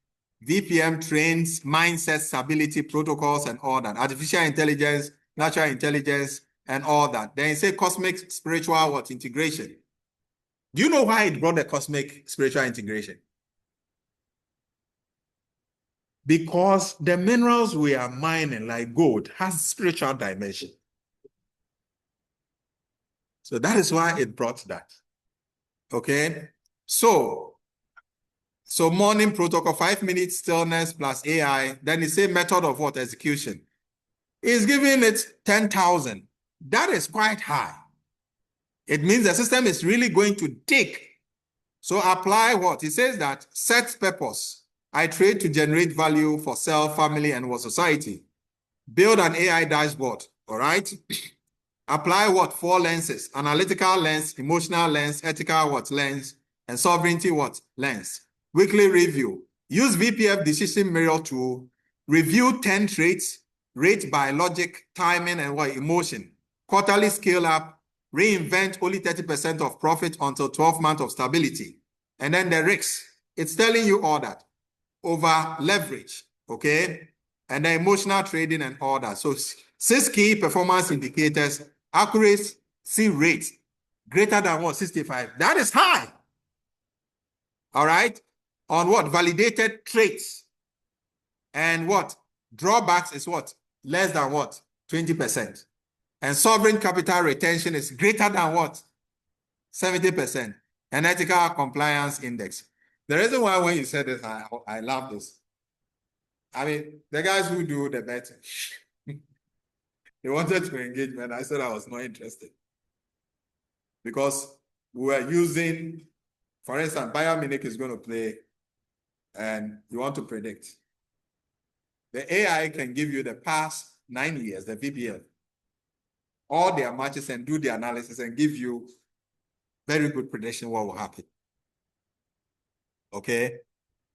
VPM trains mindset, stability, protocols, and all that. Artificial intelligence, natural intelligence, and all that. Then he said cosmic spiritual integration. Do you know why it brought the cosmic spiritual integration? Because the minerals we are mining, like gold, has spiritual dimension. So that is why it brought that. Okay? So morning protocol, 5 minutes stillness plus AI, then the same method of execution. Is giving it 10,000. That is quite high. It means the system is really going to dig. So apply It says that set purpose. I trade to generate value for self, family, and society. Build an AI dashboard, all right? Apply 4 lenses: analytical lens, emotional lens, ethical lens, and sovereignty lens. Weekly review. Use VPF decision mirror tool. Review 10 traits, rate by logic, timing, and emotion. Quarterly scale up. Reinvent only 30% of profit until 12 months of stability. And then the risks. It's telling you all that. Over leverage, okay? And the emotional trading and all that. So 6 key performance indicators. Accuracy rate greater than 65. That is high. All right? On validated traits. And drawbacks is less than 20%. And sovereign capital retention is greater than 70%. And ethical compliance index. The reason why when you said this, I love this. The guys who do the betting, they wanted to engage me, and I said I was not interested. Because we were using, for instance, Bayern Munich is going to play, and you want to predict. The AI can give you the past 9 years, the VPL, all their matches, and do the analysis and give you very good prediction what will happen. Okay?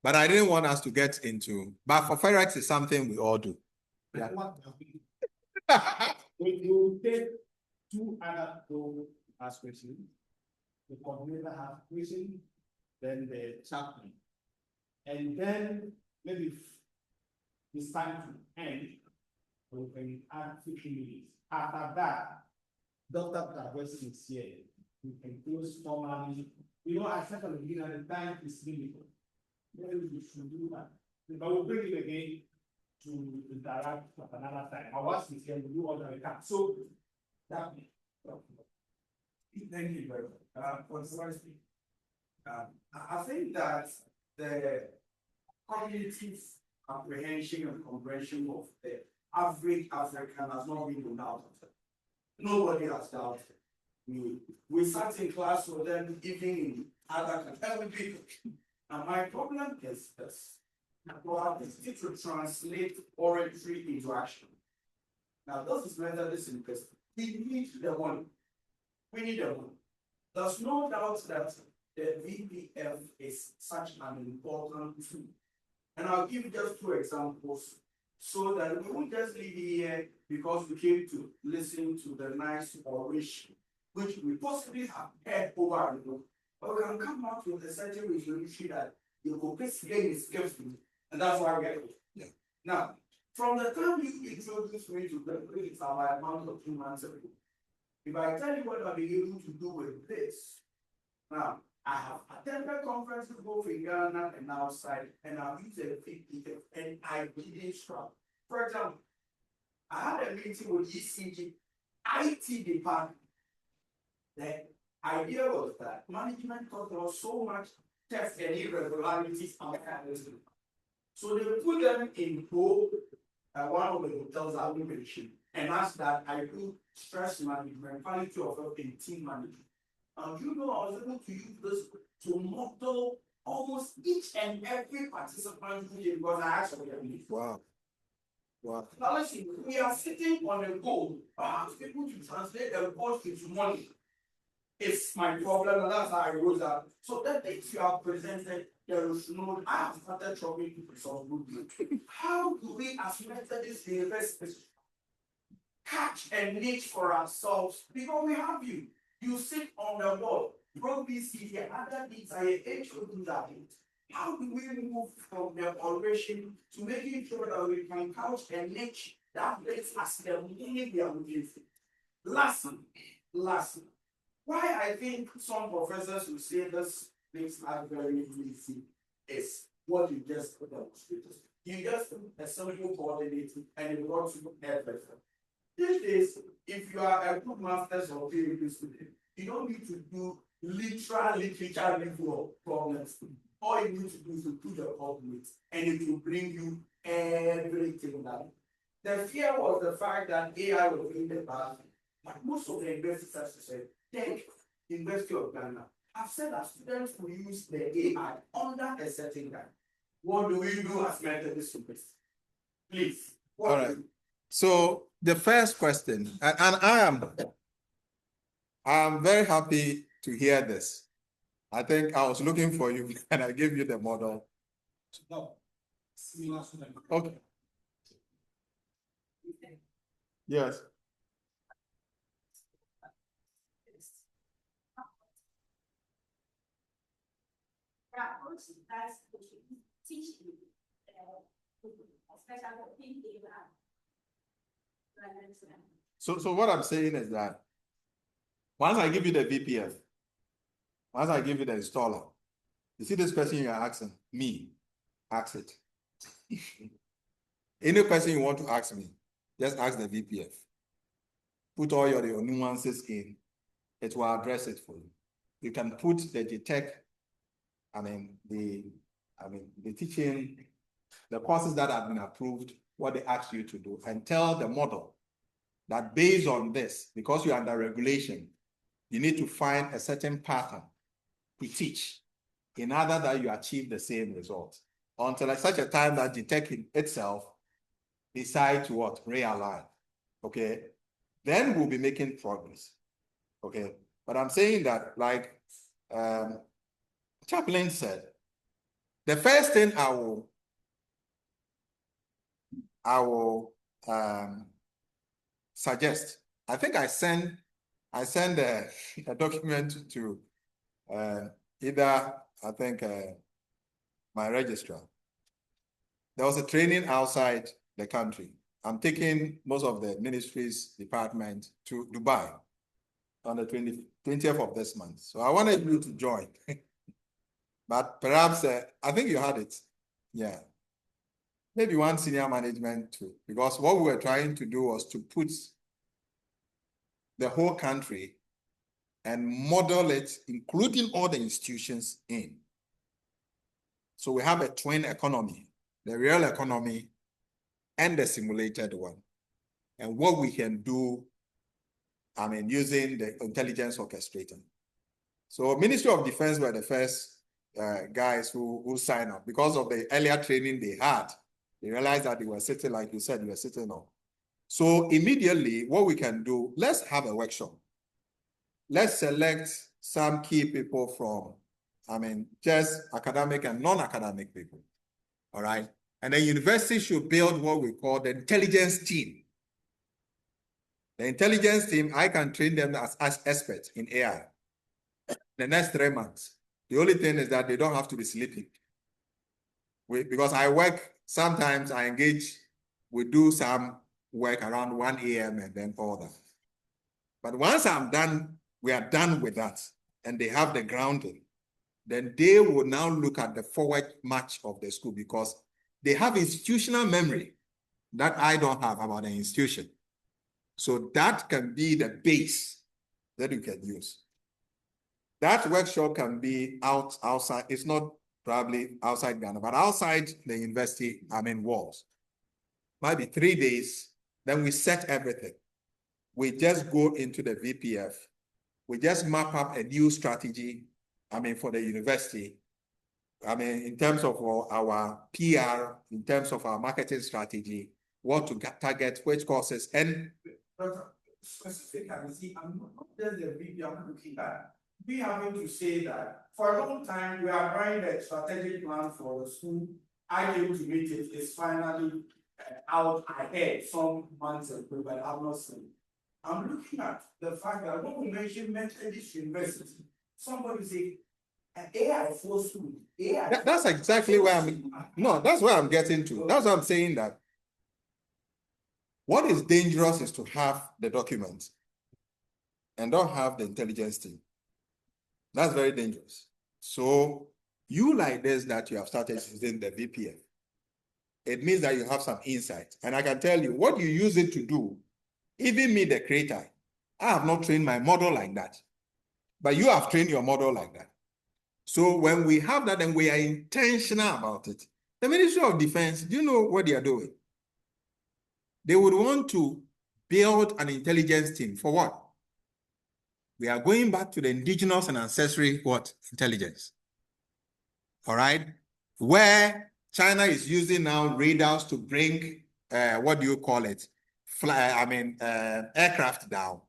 But I didn't want us to get into, but for Forex is something we all do. Yeah. When you take two other people ask questions. The coordinator has question, then the chaplain. And then maybe it's time to end, we can add 15 minutes. After that, Dr. Travesi is here. We can close formally. You know, I said at the beginning, the time is limited. Maybe we should do that. But we'll bring it again to interact at another time. Our work is here, we do all that we can. So, that Thank you very much. Precisely. I think that the cognitive apprehension and comprehension of the average African has not been doubted. Nobody has doubted. We sat in class with them, even in other countries. And my problem is this. We have to translate oratory into action. Now, this is methodist in question. We need the one. We need the one. There's no doubt that the VPF is such an important tool. And I'll give just two examples so that we won't just leave here because we came to listen to the nice oration, which we possibly have heard over and over. But we can come out with a certain resolution that the Copis game is careful, and that's why we get it. Yeah. Now, from the time you introduced me to the it's our amount of 2 months ago. If I tell you what I've been able to do with this, now I have attended conferences both in Ghana and outside, and I've used a VPF and I didn't struggle. For example, I had a meeting with ECG IT department. The idea was that management thought there was so much theft and irregularities on campus. So they put them in both one of the hotels I will mention, and asked that I do stress management, quality of health, and team management. And you know, I was able to use this to model almost each and every participant because I asked for their needs. Wow. Wow. Now listen, we are sitting on a goal. I ask people to translate the goal into money. It's my problem, and that's how I wrote that. So the things you have presented, there is no, I have started trying to solve good. How do we as Methodist universities catch a niche for ourselves? Because we have you. You sit on the board. Probably see the other things I do that. How do we move from the operation to making sure that we can couch a niche that makes us the money we are looking for? Lastly, why I think some professors will say this makes us very easy is what you just demonstrated. You just a simple coordinator and you got to everything. This is if you are a good master's or PhD student, you don't need to do literal literature review of problems. All you need to do is to put the coordinates and it will bring you everything down. The fear was the fact that AI was in the past, but most of the universities, as I said, take University of Ghana, have said that students will use the AI under a certain guide. What do we do as Methodist students? Please. All right. So the first question, and I am very happy to hear this. I think I was looking for you and I gave you the model. No. Okay. Yes. So what I'm saying is that once I give you the VPF, once I give you the installer, you see this question you're asking me, ask it. Any question you want to ask me, just ask the VPF. Put all your nuances in, it will address it for you. You can put the detect, the teaching, the courses that have been approved, what they ask you to do, and tell the model that based on this, because you're under regulation, you need to find a certain pattern to teach in order that you achieve the same result. Until at such a time that detect itself decide to what? Realign. Okay? Then we'll be making progress. Okay? But I'm saying that, like Chaplain said, the first thing I will suggest, I think I sent I sent a document to either, I think, my registrar. There was a training outside the country. I'm taking most of the ministry's department to Dubai on the 20th of this month. So I wanted you to join. But perhaps, I think you had it. Yeah. Maybe one senior management too, because what we were trying to do was to put the whole country and model it, including all the institutions in. So we have a twin economy, the real economy and the simulated one. And what we can do, I mean, using the intelligence orchestrator. So Ministry of Defense were the first guys who signed up because of the earlier training they had. They realized that they were sitting, like you said, you were sitting on. So immediately, what we can do, let's have a workshop. Let's select some key people from, I mean, just academic and non-academic people, all right? And the university should build what we call the intelligence team. The intelligence team, I can train them as experts in AI. The next 3 months. The only thing is that they don't have to be sleeping. Because I work, sometimes I engage, we do some work around 1 a.m. and then all that. But once I'm done, we are done with that, and they have the grounding, then they will now look at the forward march of the school because they have institutional memory that I don't have about the institution. So that can be the base that you can use. That workshop can be outside, it's not probably outside Ghana, but outside the university, I mean walls. Might be 3 days, then we set everything. We just go into the VPF. We just map up a new strategy, I mean, for the university. I mean, in terms of our PR, in terms of our marketing strategy, what to target, which courses, and specifically, see, I'm not just the video I'm looking at. We having to say that for a long time we are writing the strategic plan for the school. I came to meet it. It's finally out ahead some months ago, but I'm not saying. I'm looking at the fact that when we mention Methodist University, somebody say an AI for school. AI. That's exactly where that's where I'm getting to. That's what I'm saying, that what is dangerous is to have the document and don't have the intelligence team. That's very dangerous. So you like this that you have started using the VPN, it means that you have some insight. And I can tell you what you use it to do. Even me, the creator, I have not trained my model like that. But you have trained your model like that. So when we have that and we are intentional about it, the Ministry of Defense, do you know what they are doing? They would want to build an intelligence team for what? We are going back to the indigenous and ancestry intelligence. All right? Where China is using now radars to bring, what do you call it? Aircraft down.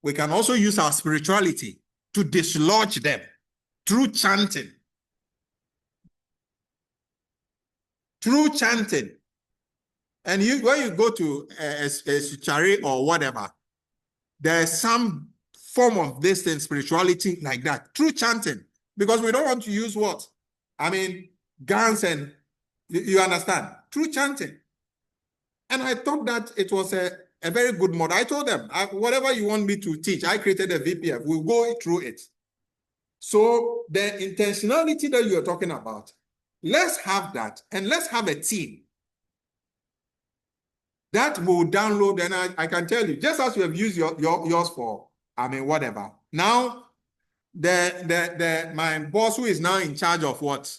We can also use our spirituality to dislodge them through chanting. Through chanting. And when you go to a Suchari or whatever, there's some form of this thing, spirituality like that, through chanting. Because we don't want to use what? I mean, guns and, you understand? Through chanting. And I thought that it was a very good model. I told them, whatever you want me to teach, I created a VPF. We'll go through it. So the intentionality that you're talking about, let's have that, and let's have a team that will download. And I can tell you, just as you have used yours for, I mean, whatever. Now, my boss, who is now in charge of what?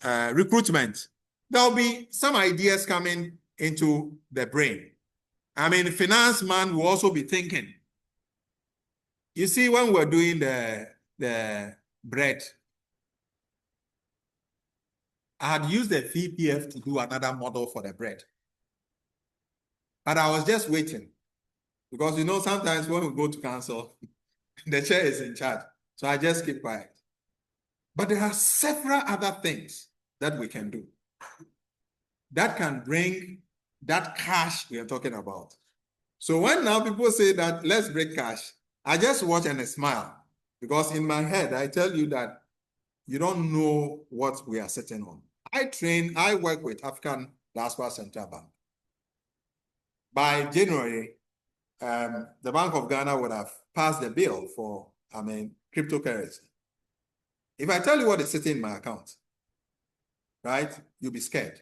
Recruitment, there'll be some ideas coming into the brain. I mean, finance man will also be thinking. You see, when we're doing the bread, I had used the VPF to do another model for the bread. But I was just waiting. Because, you know, sometimes when we go to council, the chair is in charge. So I just keep quiet. But there are several other things that we can do that can bring that cash we are talking about. So when now people say that let's break cash, I just watch and I smile, because in my head, I tell you that you don't know what we are sitting on. I work with African Diaspora Central Bank. By January, the Bank of Ghana would have passed the bill for, cryptocurrency. If I tell you what is sitting in my account, right, you'll be scared.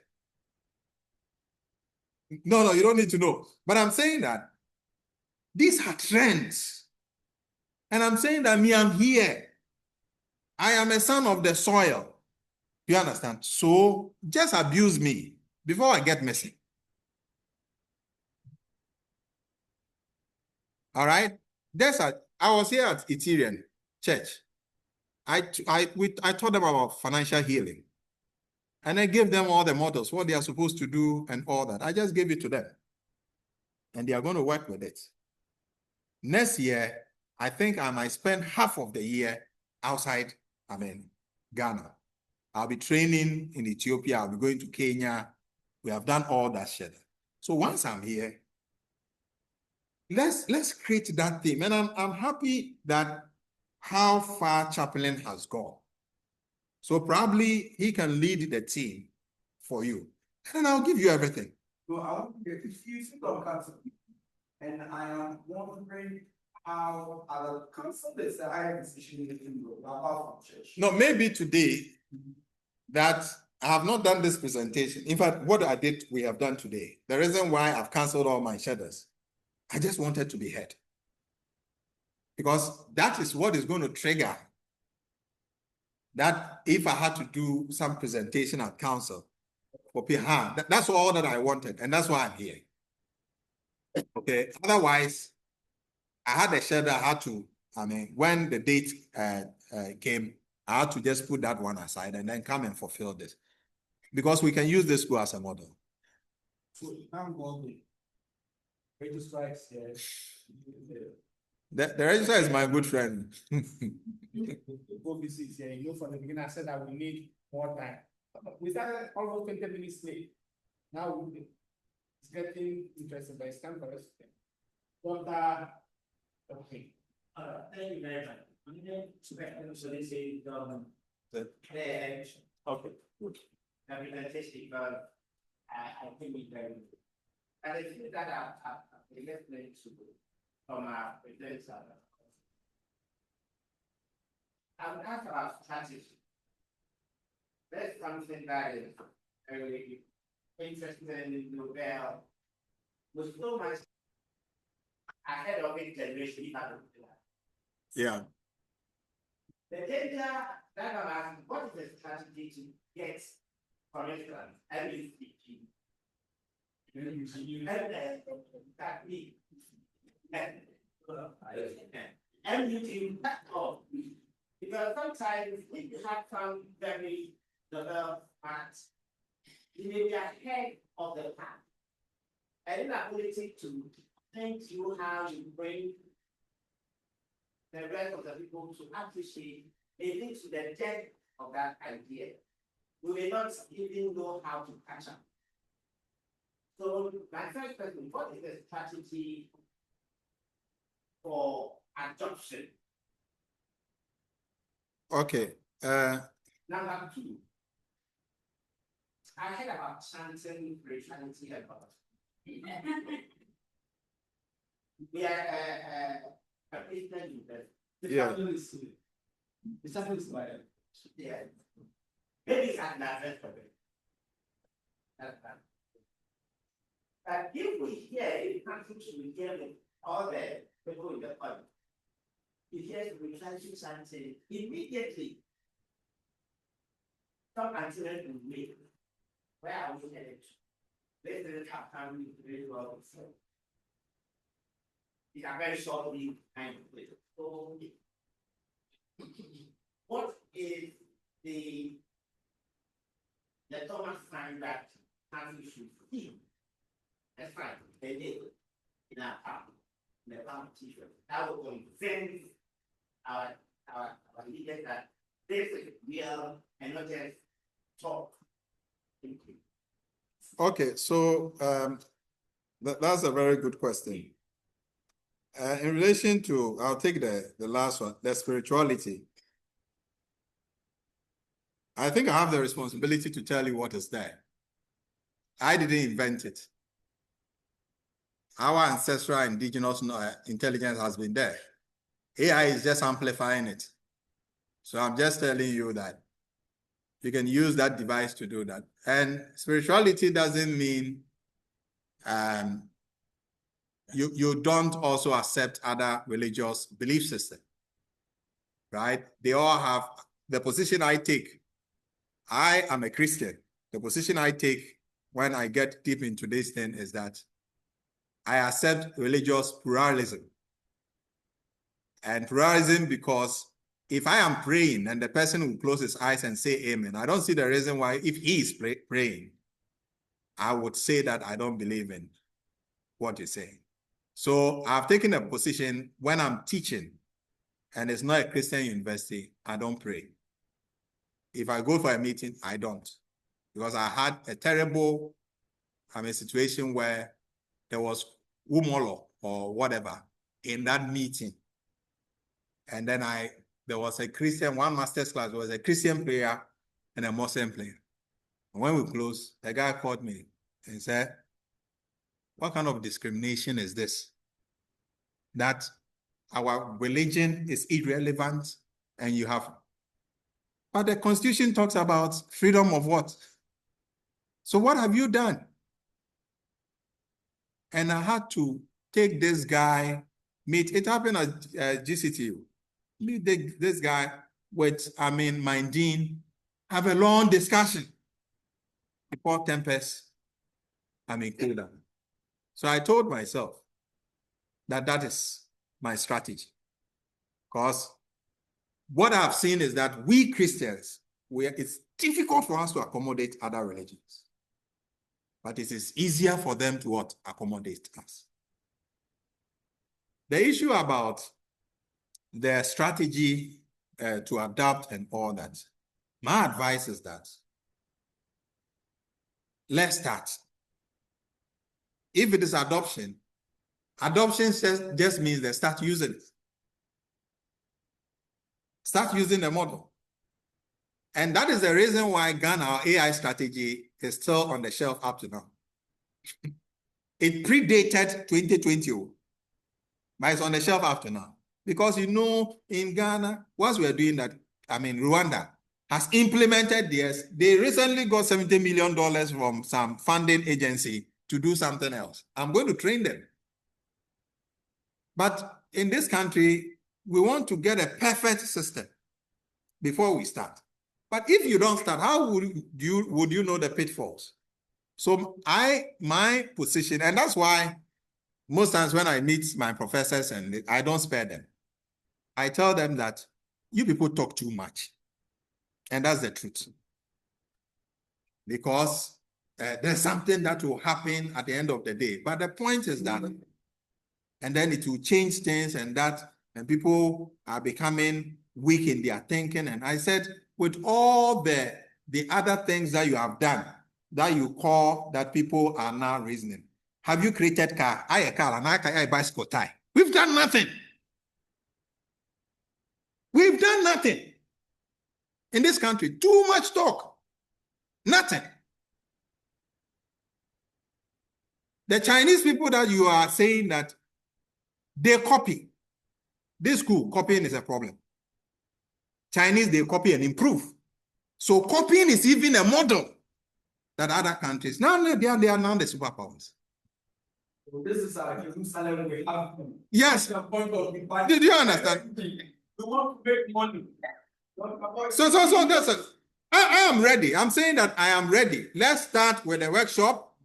No, you don't need to know. But I'm saying that these are trends. And I'm saying that I'm here. I am a son of the soil. You understand? So just abuse me before I get messy. All right? I was here at Ethereum Church. I taught them about financial healing. And I gave them all the models, what they are supposed to do and all that. I just gave it to them. And they are going to work with it. Next year, I think I might spend half of the year outside, Ghana. I'll be training in Ethiopia. I'll be going to Kenya. We have done all that shit. So once I'm here, let's create that theme. And I'm happy that how far Chaplain has gone. So probably he can lead the team for you. And then I'll give you everything. So I want to get confused about council. And I am wondering how other council is the higher position in the about church. No, maybe today that I have not done this presentation. In fact, what we have done today, the reason why I've canceled all my shadows, I just wanted to be heard. Because that is what is going to trigger that if I had to do some presentation at council for people, that's all that I wanted. And that's why I'm here. Okay. Otherwise, I had a schedule. I had to, when the date came, I had to just put that one aside and then come and fulfill this. Because we can use this school as a model. So I'm going to registrar is here. The registrar is my good friend. OBC is here. You know, from the beginning, I said I will need more time. We started almost 20 minutes late. Now it's getting interesting, but it's time for us. But okay. Thank you very much. I'm going to say Okay. good. Fantastic. I think we can. And I think that I listening to from our presenter. I would ask about strategy. That's something that is very interesting in Nobel. With so much ahead of it generation, Yeah. the danger that I'm asking, what is the strategy to get, for instance, MECG? And MUT off. Because sometimes if you have some very developed facts, you may be ahead of the pack. And inability to think through how you bring the rest of the people to appreciate a link to the depth of that idea. We may not even know how to catch up. So my first question, what is the strategy for adoption? Okay. Number two, I heard about chanting spirituality and God. We are a Christian university. Yeah. The chapel is my Yeah. Maybe it's an address for it. But if we hear it comes to hear with all the people in the point, you hear the spirituality chanting, immediately some answers will make. Where are we headed? Let's let have time to very well. It's a very short week and so what is the Thomas sign that country should see? That's fine. They did in our palm, in the palm t-shirt. That will convince our leaders that this is real and not just talk. Thank you. Okay, so that's a very good question. In relation to, I'll take the last one, the spirituality. I think I have the responsibility to tell you what is there. I didn't invent it. Our ancestral indigenous intelligence has been there. AI is just amplifying it. So I'm just telling you that you can use that device to do that. And spirituality doesn't mean you don't also accept other religious belief systems, right? They all have the position I take. I am a Christian. The position I take when I get deep into this thing is that I accept religious pluralism. And pluralism because if I am praying and the person will close his eyes and say amen, I don't see the reason why, if he is praying, I would say that I don't believe in what he's saying. So I've taken a position when I'm teaching and it's not a Christian university, I don't pray. If I go for a meeting, I don't. Because I had a terrible situation where there was Umolo or whatever in that meeting. And then there was a Christian, one master's class, there was a Christian player and a Muslim player. And when we closed, the guy called me and said, what kind of discrimination is this? That our religion is irrelevant and you have, but the Constitution talks about freedom of what? So what have you done? And I had to take this guy, it happened at GCTU, meet this guy with, my dean, have a long discussion before tempest, cool down. So I told myself that is my strategy. Because what I've seen is that we Christians, it's difficult for us to accommodate other religions. But it is easier for them to accommodate us. The issue about the strategy to adapt and all that, my advice is that let's start. If it is adoption just means they start using it. Start using the model. And that is the reason why Ghana, our AI strategy, is still on the shelf up to now. It predated 2020, but it's on the shelf up to now. Because in Ghana, once we're doing that, Rwanda has implemented this. They recently got $70 million from some funding agency to do something else. I'm going to train them. But in this country, we want to get a perfect system before we start. But if you don't start, how would you know the pitfalls? So my position, and that's why most times when I meet my professors and I don't spare them, I tell them that you people talk too much. And that's the truth. Because there's something that will happen at the end of the day. But the point is that, and then it will change things and people are becoming weak in their thinking. And I said, with all the other things that you have done, that you call that people are now reasoning, have you created car? I a car and I bicycle tie. We've done nothing. We've done nothing. In this country, too much talk. Nothing. The Chinese people that you are saying that they copy. This school, copying is a problem. Chinese, they copy and improve. So copying is even a model that other countries, now they are now the superpowers. So this is Jerusalem we have. Yes. Did you understand? We want to make money. So that's it. I am ready. I'm saying that I am ready. Let's start with the workshop.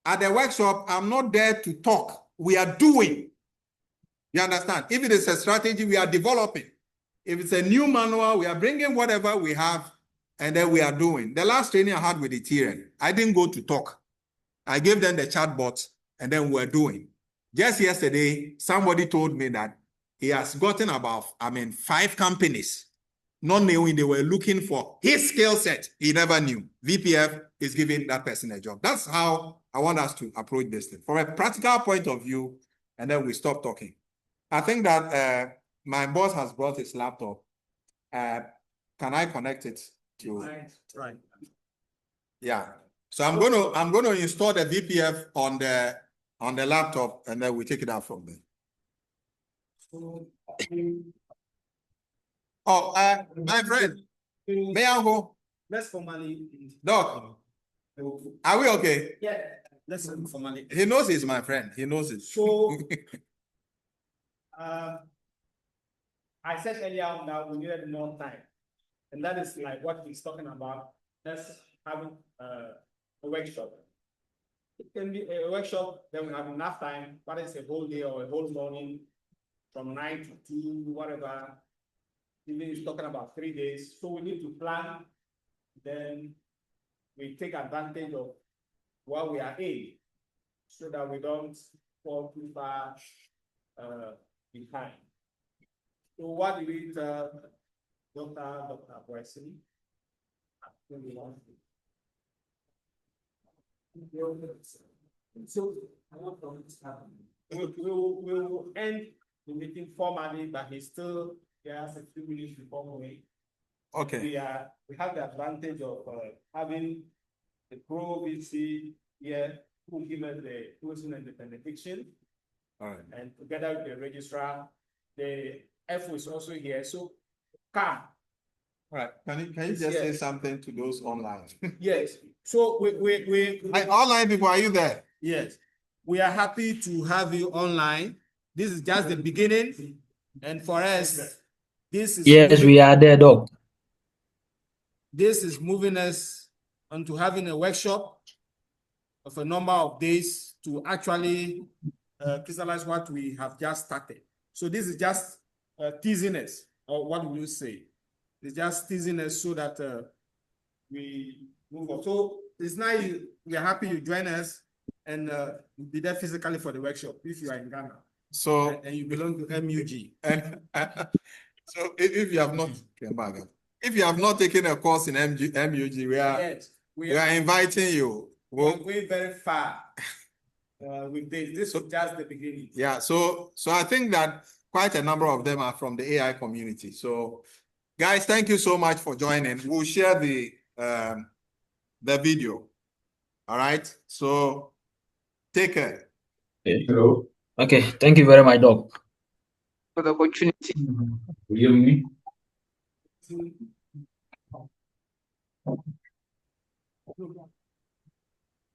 At the workshop, I'm not there to talk. We are doing. You understand? If it is a strategy, we are developing. If it's a new manual, we are bringing whatever we have, and then we are doing. The last training I had with the Triad, I didn't go to talk. I gave them the chatbot, and then we're doing. Just yesterday, somebody told me that he has gotten about, 5 companies, not knowing they were looking for his skill set. He never knew. VPF is giving that person a job. That's how I want us to approach this thing. From a practical point of view, and then we stop talking. I think that my boss has brought his laptop. Can I connect it to? Right. Yeah. So I'm going to install the VPF on the laptop, and then we take it out from there. Oh, my friend, may I go? Let's formally. Doc, are we okay? Yeah. Let's formally. He knows he's my friend. He knows it. So, I said earlier on that we needed more time, and that is like what he's talking about. Let's have a workshop. It can be a workshop, then we have enough time, but it's a whole day or a whole morning from 9 to 2, whatever. Even he's talking about 3 days. So we need to plan, then we take advantage of what we are in so that we don't fall too far behind. So what do we tell Dr. Boyson? So we will end the meeting formally, but he still has a few minutes before we. Okay. We have the advantage of having the pro VC here who give us the closing and the benediction. All right. And together with the registrar, the F is also here. So come. All right. Can you just say something to those online? Yes. So we Online people, are you there? yes. We are happy to have you online. This is just the beginning. And for us, this is Yes, we are there, Doc. This is moving us onto having a workshop of a number of days to actually crystallize what we have just started. So this is just teasing us, or what will you say? It's just teasing us so that we move on. So it's nice. We are happy you join us and be there physically for the workshop if you are in Ghana. So And you belong to MUG. and so if you have not taken a course in MUG, Yes, we are inviting you. we are going very far with this. This is just the beginning. Yeah, so I think that quite a number of them are from the AI community. So guys, thank you so much for joining. We'll share the video. All right. So take care. Okay. Hello. Okay, thank you very much, Doc. For the opportunity. You hear me? Mm-hmm.